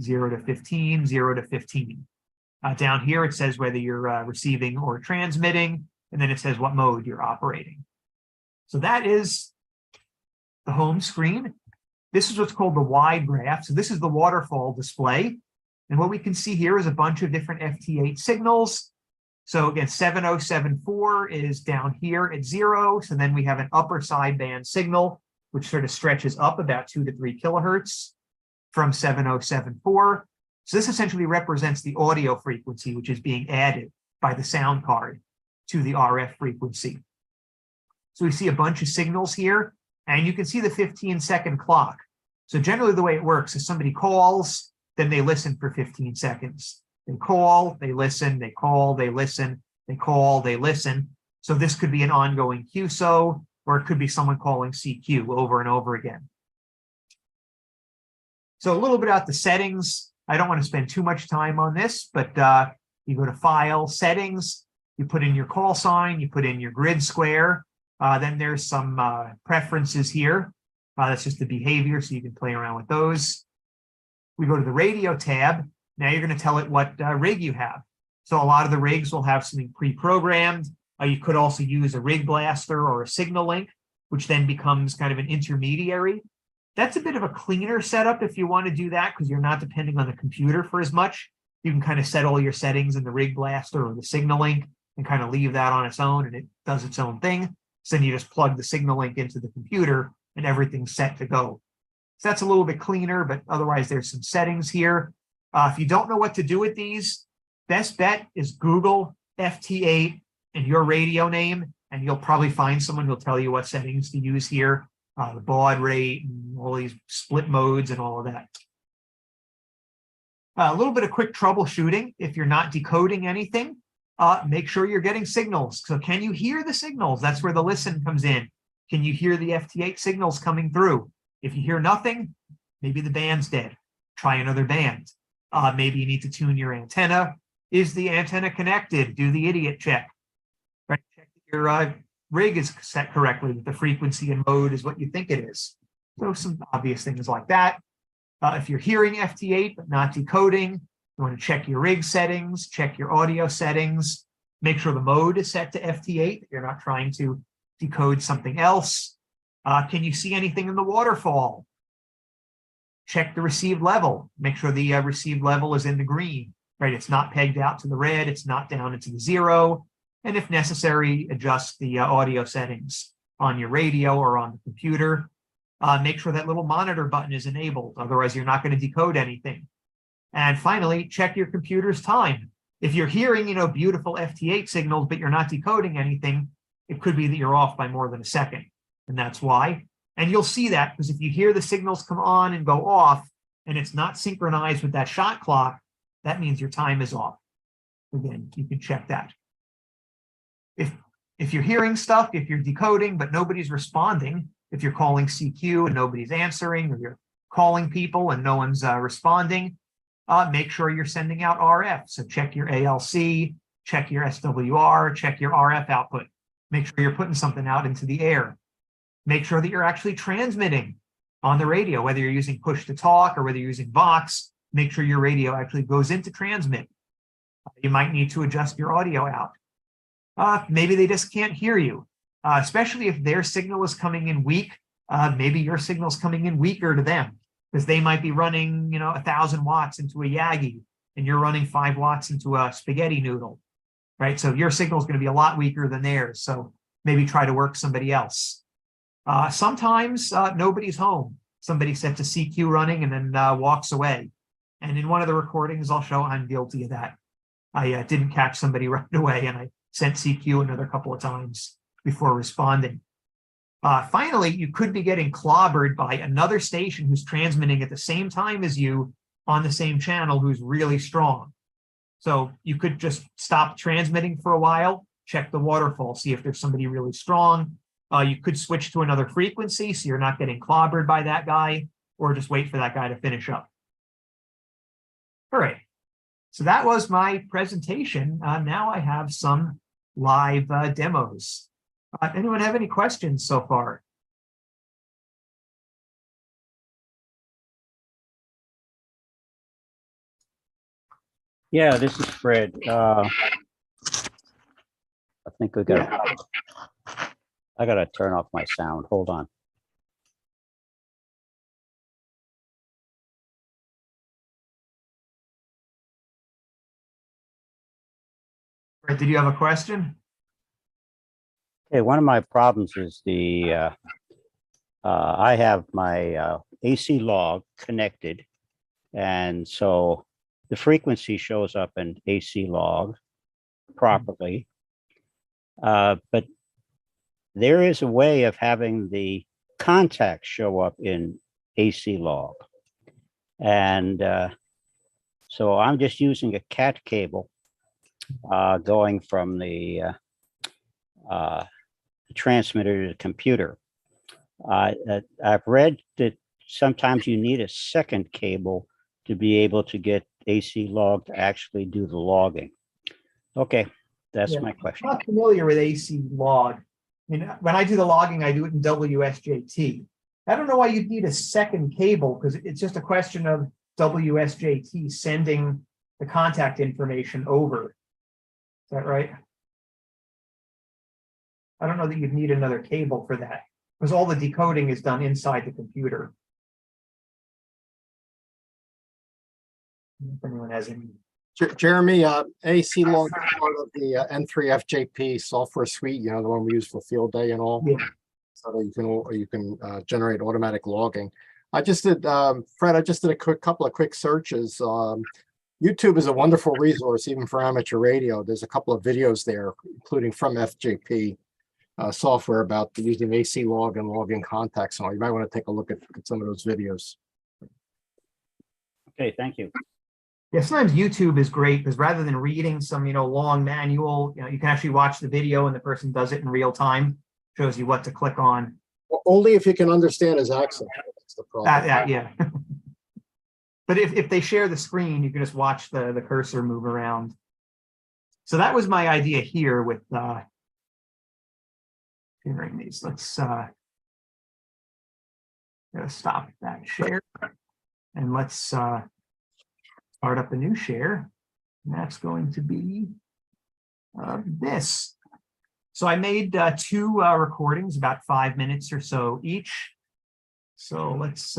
0 to 15, 0 to 15. Down here, it says whether you're receiving or transmitting, and then it says what mode you're operating. So that is the home screen. This is what's called the wide graph. So this is the waterfall display. And what we can see here is a bunch of different FT8 signals. So again, 7074 is down here at 0. So then we have an upper sideband signal, which sort of stretches up about 2 to 3 kilohertz from 7074. So this essentially represents the audio frequency, which is being added by the sound card to the RF frequency. So we see a bunch of signals here, and you can see the 15-second clock. So generally the way it works is somebody calls, then they listen for 15 seconds. They call, they listen, they call, they listen, they call, they listen. So this could be an ongoing QSO, or it could be someone calling CQ over and over again. So a little bit about the settings. I don't want to spend too much time on this, but you go to File, Settings, you put in your call sign, you put in your grid square. Then there's some preferences here. That's just the behavior, so you can play around with those. We go to the radio tab. Now you're going to tell it what rig you have. So a lot of the rigs will have something pre-programmed. You could also use a rig blaster or a signal link, which then becomes kind of an intermediary. That's a bit of a cleaner setup if you want to do that, because you're not depending on the computer for as much. You can kind of set all your settings in the rig blaster or the signal link and kind of leave that on its own, and it does its own thing. So then you just plug the signal link into the computer and everything's set to go. So that's a little bit cleaner, but otherwise there's some settings here. If you don't know what to do with these, best bet is Google FT8 and your radio name, and you'll probably find someone who'll tell you what settings to use here, the baud rate and all these split modes and all of that. A little bit of quick troubleshooting. If you're not decoding anything, make sure you're getting signals. So can you hear the signals? That's where the listen comes in. Can you hear the FT8 signals coming through? If you hear nothing, maybe the band's dead. Try another band. Maybe you need to tune your antenna. Is the antenna connected? Do the idiot check. Right? Check that your rig is set correctly, that the frequency and mode is what you think it is. So some obvious things like that. If you're hearing FT8 but not decoding, you want to check your rig settings, check your audio settings, make sure the mode is set to FT8, you're not trying to decode something else. Can you see anything in the waterfall? Check the received level. Make sure the received level is in the green, right? It's not pegged out to the red, it's not down into the zero. And if necessary, adjust the audio settings on your radio or on the computer. Make sure that little monitor button is enabled, otherwise you're not going to decode anything. And finally, check your computer's time. If you're hearing, beautiful FT8 signals, but you're not decoding anything, it could be that you're off by more than a second. And that's why. And you'll see that because if you hear the signals come on and go off, and it's not synchronized with that shot clock, that means your time is off. Again, you can check that. If you're hearing stuff, if you're decoding, but nobody's responding, if you're calling CQ and nobody's answering, or you're calling people and no one's responding, make sure you're sending out RF. So check your ALC, check your SWR, check your RF output. Make sure you're putting something out into the air. Make sure that you're actually transmitting on the radio, whether you're using push to talk or whether you're using Vox. Make sure your radio actually goes into transmit. You might need to adjust your audio out. Maybe they just can't hear you, especially if their signal is coming in weak. Maybe your signal's coming in weaker to them because they might be running, 1,000 watts into a Yagi and you're running 5 watts into a spaghetti noodle, right? So your signal is going to be a lot weaker than theirs. So maybe try to work somebody else. Sometimes nobody's home. Somebody sets a CQ running and then walks away. And in one of the recordings, I'll show I'm guilty of that. I didn't catch somebody right away and I sent CQ another couple of times before responding. Finally, you could be getting clobbered by another station who's transmitting at the same time as you on the same channel who's really strong. So you could just stop transmitting for a while, check the waterfall, see if there's somebody really strong. You could switch to another frequency so you're not getting clobbered by that guy, or just wait for that guy to finish up. All right, so that was my presentation. Now I have some live demos. Anyone have any questions so far? Yeah, this is Fred. I think I gotta turn off my sound. Hold on. Right, did you have a question? Okay, one of my problems is the I have my AC log connected, and so the frequency shows up in AC log properly, but there is a way of having the contact show up in AC log, and So I'm just using a cat cable going from the transmitter to the computer. I've read that sometimes you need a second cable to be able to get AC log to actually do the logging. Okay, that's Yeah. my I'm question. not familiar with AC log. I mean, when I do the logging, I do it in WSJT. I don't know why you'd need a second cable because it's just a question of WSJT sending the contact information over. Is that right? I don't know that you'd need another cable for that because all the decoding is done inside the computer. If anyone has any. Jeremy, AC log is part of the N3FJP software suite, the one we use for field day and all. Yeah. So that you can generate automatic logging. I just did, Fred, I just did a couple of quick searches. YouTube is a wonderful resource, even for amateur radio. There's a couple of videos there, including from FJP software about using AC log and logging contacts. And all. You might want to take a look at some of those videos. Okay, thank you. Yeah, sometimes YouTube is great because rather than reading some, long manual, you can actually watch the video and the person does it in real time, shows you what to click on. Only if you can understand his accent. That's the problem. Yeah. But if they share the screen, you can just watch the cursor move around. So that was my idea here with sharing these. Let's stop that share and let's start up a new share. And that's going to be this. So I made two recordings, about 5 minutes or so each. So let's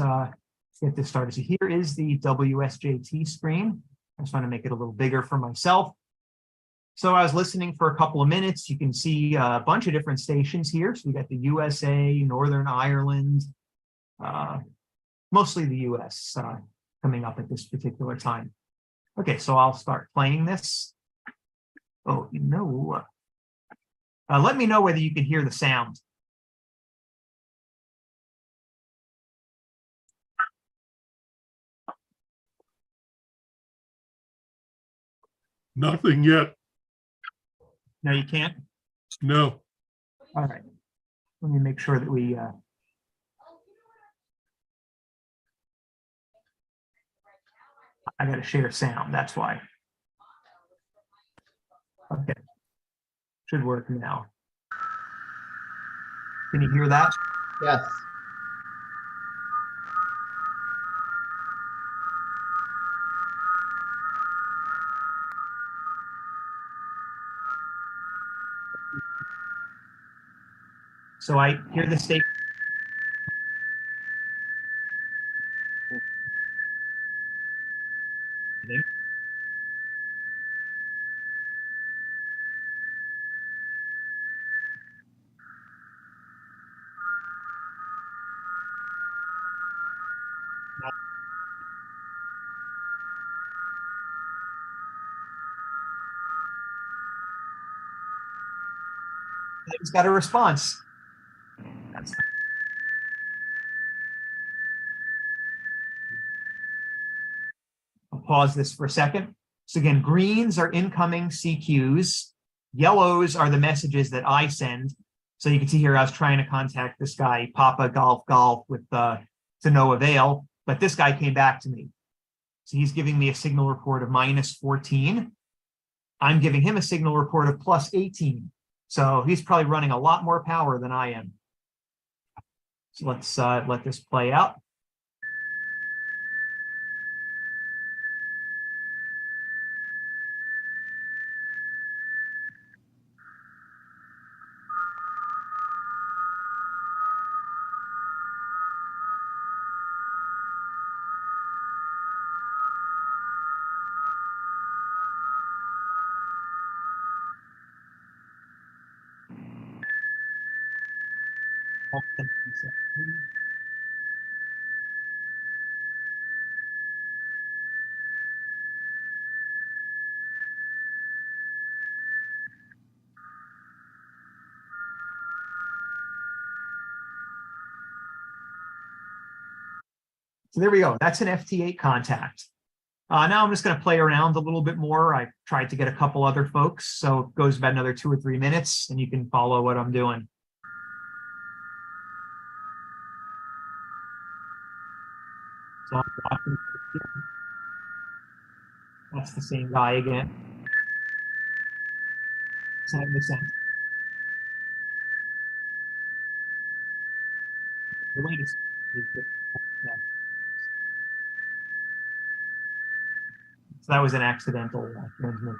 get this started. So here is the WSJT screen. I just want to make it a little bigger for myself. So I was listening for a couple of minutes. You can see a bunch of different stations here. So we got the USA, Northern Ireland, mostly the US coming up at this particular time. Okay, so I'll start playing this. Oh, let me know whether you can hear the sound. Nothing yet. No, you can't? No. All right. Let me make sure that we... I got to share sound, that's why. Okay. Should work now. Can you hear that? Yes. So I hear the state. It's got a response. That's I'll pause this for a second. So again, greens are incoming CQs. Yellows are the messages that I send. So you can see here, I was trying to contact this guy, Papa Golf Golf, with to no avail, but this guy came back to me. So he's giving me a signal report of -14. I'm giving him a signal report of +18. So he's probably running a lot more power than I am. So let's let this play out. So there we go. That's an FT8 contact. Now I'm just going to play around a little bit more. I tried to get a couple other folks, so it goes about another 2 or 3 minutes, and you can follow what I'm doing. So I'm watching. That's the same guy again. Same. The latest is that, yeah. So that was an accidental transmission.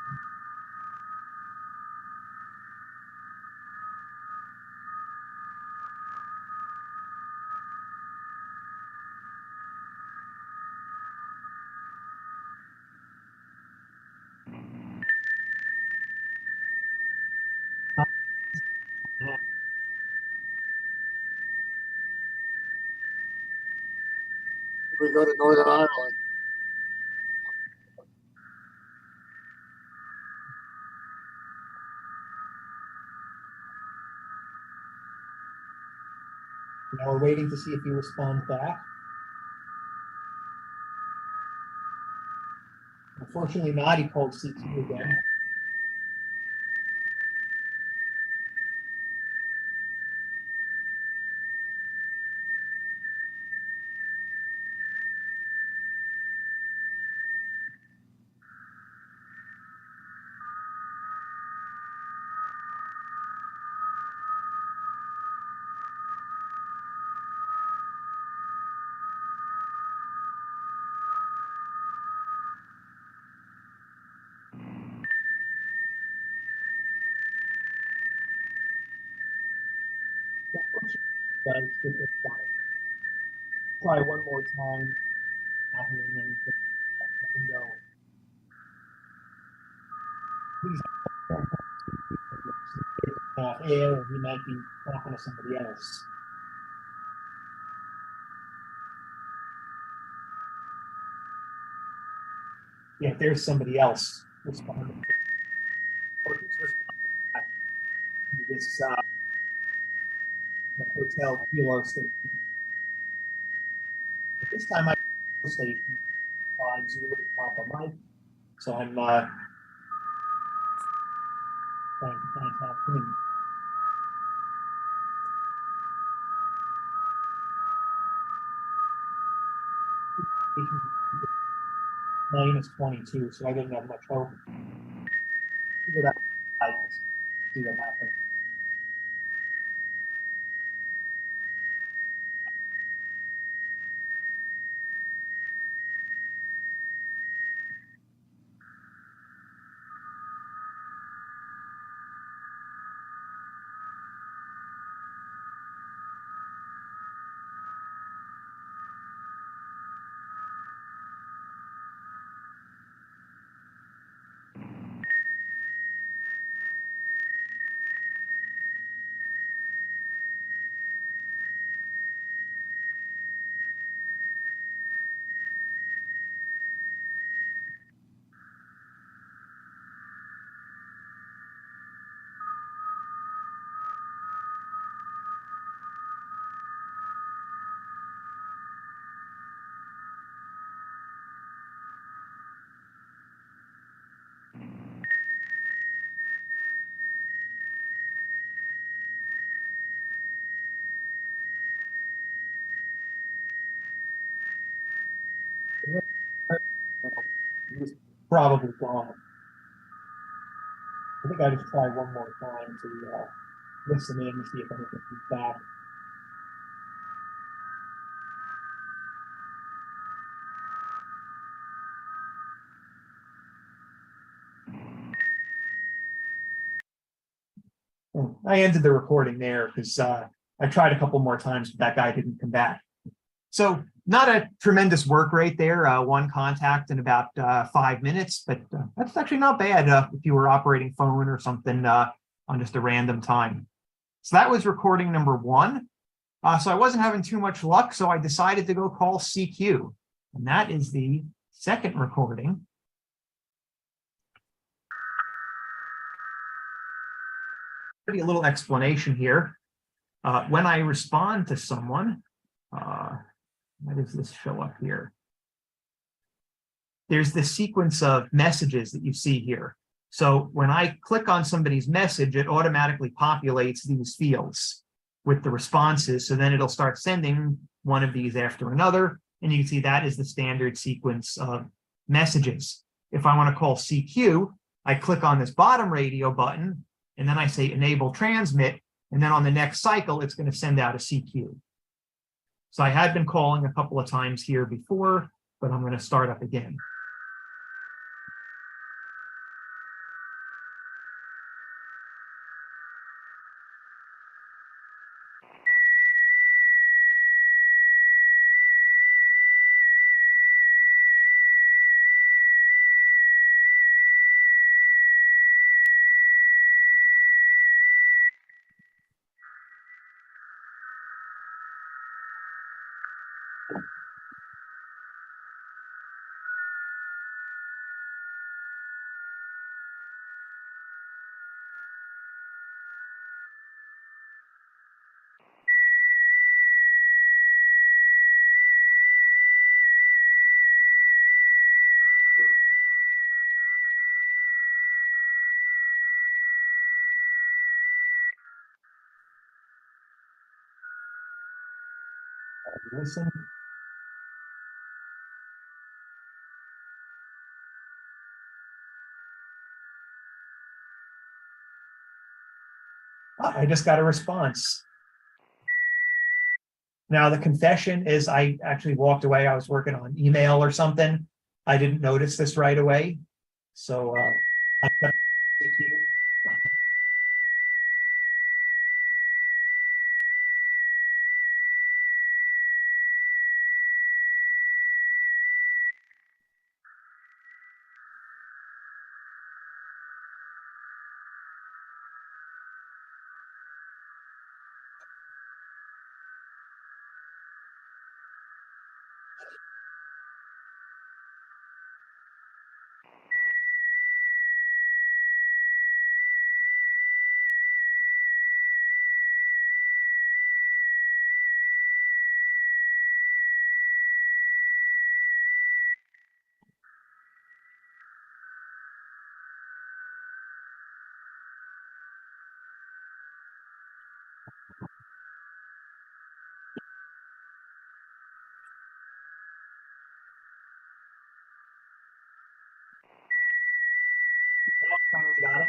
We go to Northern Ireland. Now we're waiting to see if he responds back. Unfortunately not, he called CQ again. But it's good to try one more time. Not hearing anything. Let him go. He's off air, or he might be talking to somebody else. Yeah, if there's somebody else responding. Or who's responding back to this the hotel kilo station. But this time I station 50 Papa Mike. So I'm trying to contact him. -22, so I didn't have much hope. Figure that out. See what happens. He was probably gone. I think I just try one more time to listen in and see if anything comes back. I ended the recording there because I tried a couple more times, but that guy didn't come back. So not a tremendous work rate there. One contact in about 5 minutes, but that's actually not bad if you were operating phone or something on just a random time. So that was recording number 1. So I wasn't having too much luck, so I decided to go call CQ. And that is the second recording. Maybe a little explanation here. When I respond to someone, why does this show up here? there's this sequence of messages that you see here. So when I click on somebody's message, it automatically populates these fields with the responses. So then it'll start sending one of these after another. And you can see that is the standard sequence of messages. If I want to call CQ, I click on this bottom radio button, and then I say enable transmit. And then on the next cycle, it's going to send out a CQ. So I had been calling a couple of times here before, but I'm going to start up again. Listen. I just got a response. Now, the confession is I actually walked away. I was working on email or something. I didn't notice this right away. So thank you. Finally got it.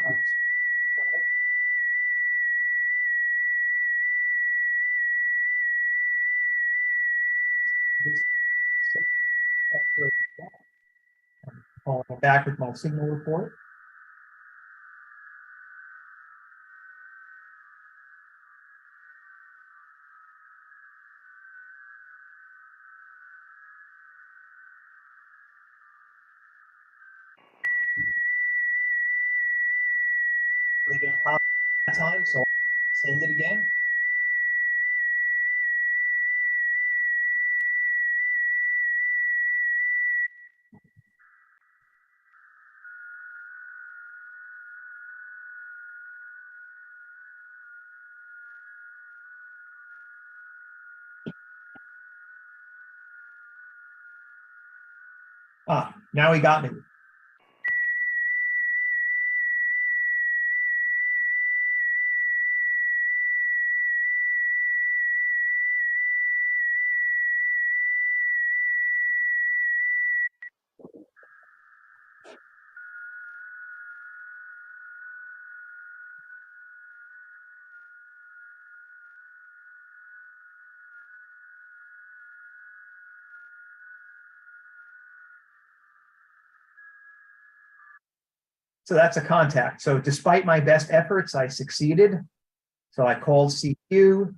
Calling back with my signal report. Leaving it up that time, so send it again. Now he got me. So that's a contact. So despite my best efforts, I succeeded. So I called CQ.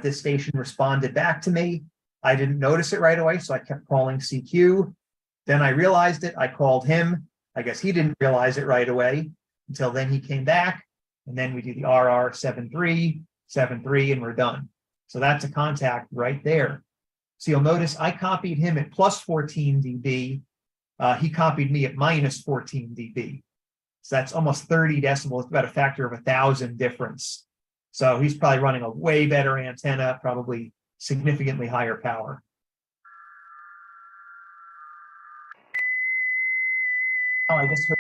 This station responded back to me. I didn't notice it right away, so I kept calling CQ. Then I realized it. I called him. I guess he didn't realize it right away until then he came back. And then we do the RR 7373 and we're done. So that's a contact right there. So you'll notice I copied him at plus 14 dB. He copied me at minus 14 dB. So that's almost 30 decibels, about a factor of 1,000 difference. So he's probably running a way better antenna, probably significantly higher power. I just heard.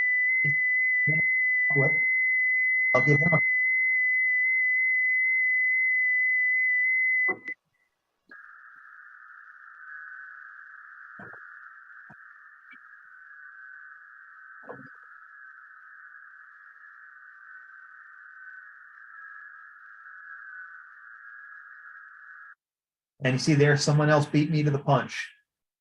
I'll give him a. And you see there, someone else beat me to the punch.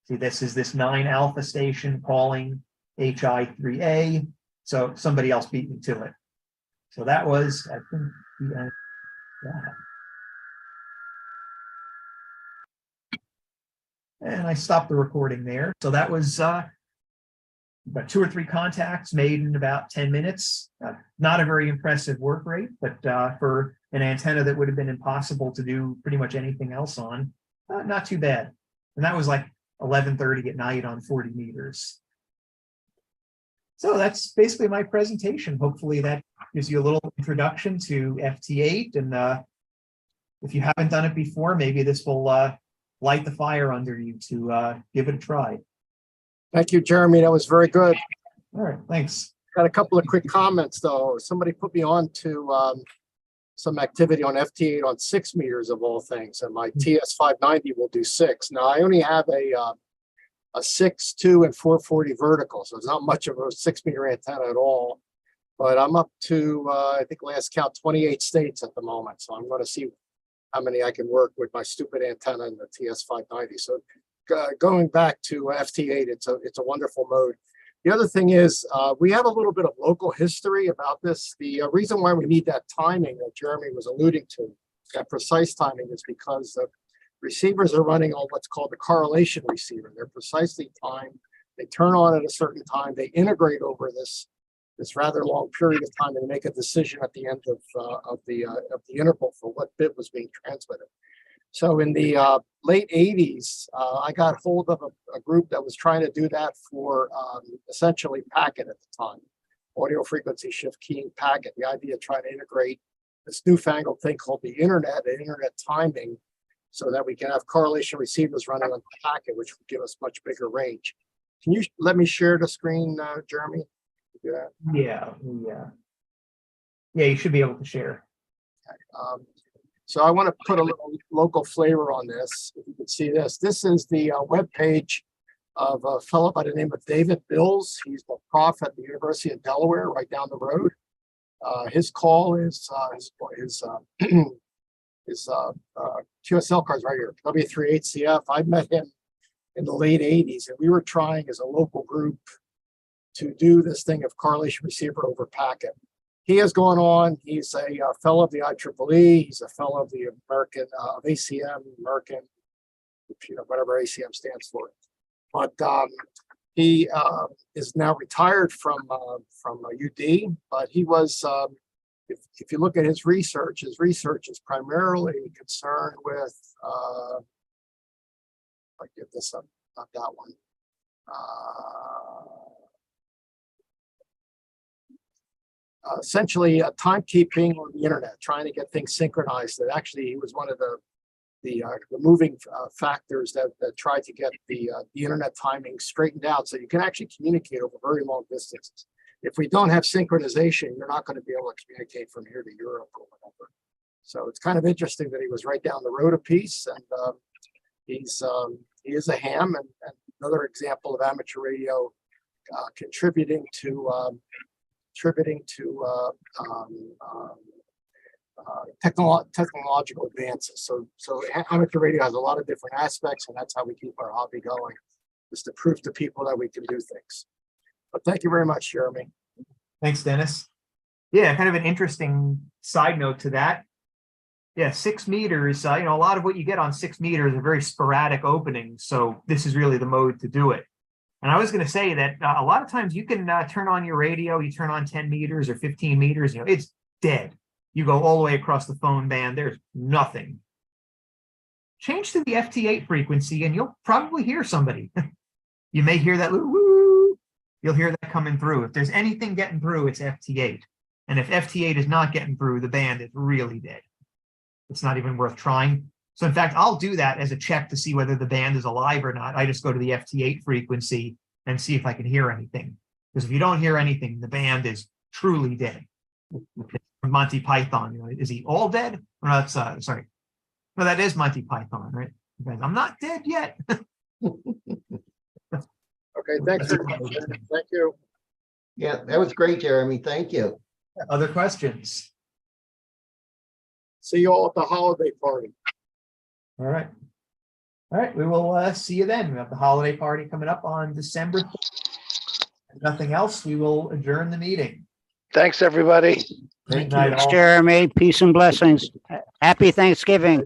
See, this is this 9 alpha station calling HI3A. So somebody else beat me to it. So that was, I think, yeah. And I stopped the recording there. So that was about 2 or 3 contacts made in about 10 minutes. Not a very impressive work rate, but for an antenna that would have been impossible to do pretty much anything else on, not too bad. And that was like 11:30 at night on 40 meters. So that's basically my presentation. Hopefully that gives you a little introduction to FT8. And if you haven't done it before, maybe this will light the fire under you to give it a try. Thank you, Jeremy. That was very good. All right, thanks. Got a couple of quick comments, though. Somebody put me on to some activity on FT8 on 6 meters of all things, and my TS590 will do 6. Now, I only have a 6, 2, and 440 vertical, so it's not much of a 6 meter antenna at all. But I'm up to, I think last count, 28 states at the moment. So I'm going to see how many I can work with my stupid antenna and the TS590. So going back to FT8, it's a wonderful mode. The other thing is we have a little bit of local history about this. The reason why we need that timing that Jeremy was alluding to, that precise timing, is because the receivers are running on what's called the correlation receiver. They're precisely timed. They turn on at a certain time. They integrate over this rather long period of time and make a decision at the end of the interval for what bit was being transmitted. So in the late 80s, I got hold of a group that was trying to do that for essentially packet at the time, audio frequency shift keying packet. The idea of trying to integrate this newfangled thing called the internet and internet timing, so that we can have correlation receivers running on the packet, which would give us much bigger range. Can you let me share the screen, Jeremy? Yeah, you should be able to share. Okay. So I want to put a little local flavor on this. If you can see this, this is the webpage of a fellow by the name of David Bills. He's a prof at the University of Delaware, right down the road. His call is his QSL cards right here, W38CF. I met him in the late 80s, and we were trying as a local group to do this thing of correlation receiver over packet. He has gone on. He's a fellow of the IEEE. He's a fellow of the American of ACM, American, whatever ACM stands for. But he is now retired from UD. But he was, if you look at his research is primarily concerned with. I get this up, not that one. Essentially timekeeping on the internet, trying to get things synchronized. That actually he was one of the moving factors that tried to get the internet timing straightened out, so you can actually communicate over very long distances. If we don't have synchronization, you're not going to be able to communicate from here to Europe or whatever. So it's kind of interesting that he was right down the road a piece, and he is a ham, and another example of amateur radio contributing to technological advances. So amateur radio has a lot of different aspects, and that's how we keep our hobby going, is to prove to people that we can do things. But thank you very much, Jeremy. Thanks, Dennis. Yeah, kind of an interesting side note to that. Yeah, 6 meters, a lot of what you get on 6 meters are very sporadic openings. So this is really the mode to do it. And I was going to say that a lot of times you can turn on your radio, you turn on 10 meters or 15 meters, it's dead. You go all the way across the phone band, there's nothing. Change to the FT8 frequency and you'll probably hear somebody. You may hear that little woo. You'll hear that coming through. If there's anything getting through, it's FT8. And if FT8 is not getting through, the band is really dead. It's not even worth trying. So in fact, I'll do that as a check to see whether the band is alive or not. I just go to the FT8 frequency and see if I can hear anything. Because if you don't hear anything, the band is truly dead. Monty Python, is he all dead? No, that's sorry. No, that is Monty Python, right? He goes, I'm not dead yet. Okay, thanks very much. Thank you. Yeah, that was great, Jeremy. Thank you. Other questions? See you all at the holiday party. All right. All right, we will see you then. We have the holiday party coming up on December 4th. If nothing else, we will adjourn the meeting. Thanks, everybody. Thank Good night, you. Thanks, all. Jeremy. Peace and blessings. Happy Thanksgiving.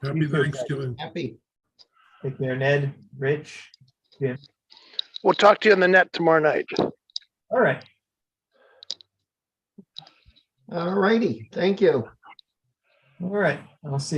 Happy You too. Thanksgiving. Happy. Take care, Ned, Rich, Jim. We'll talk to you on the net tomorrow night. All right. All righty. Thank you. All right. I'll see you.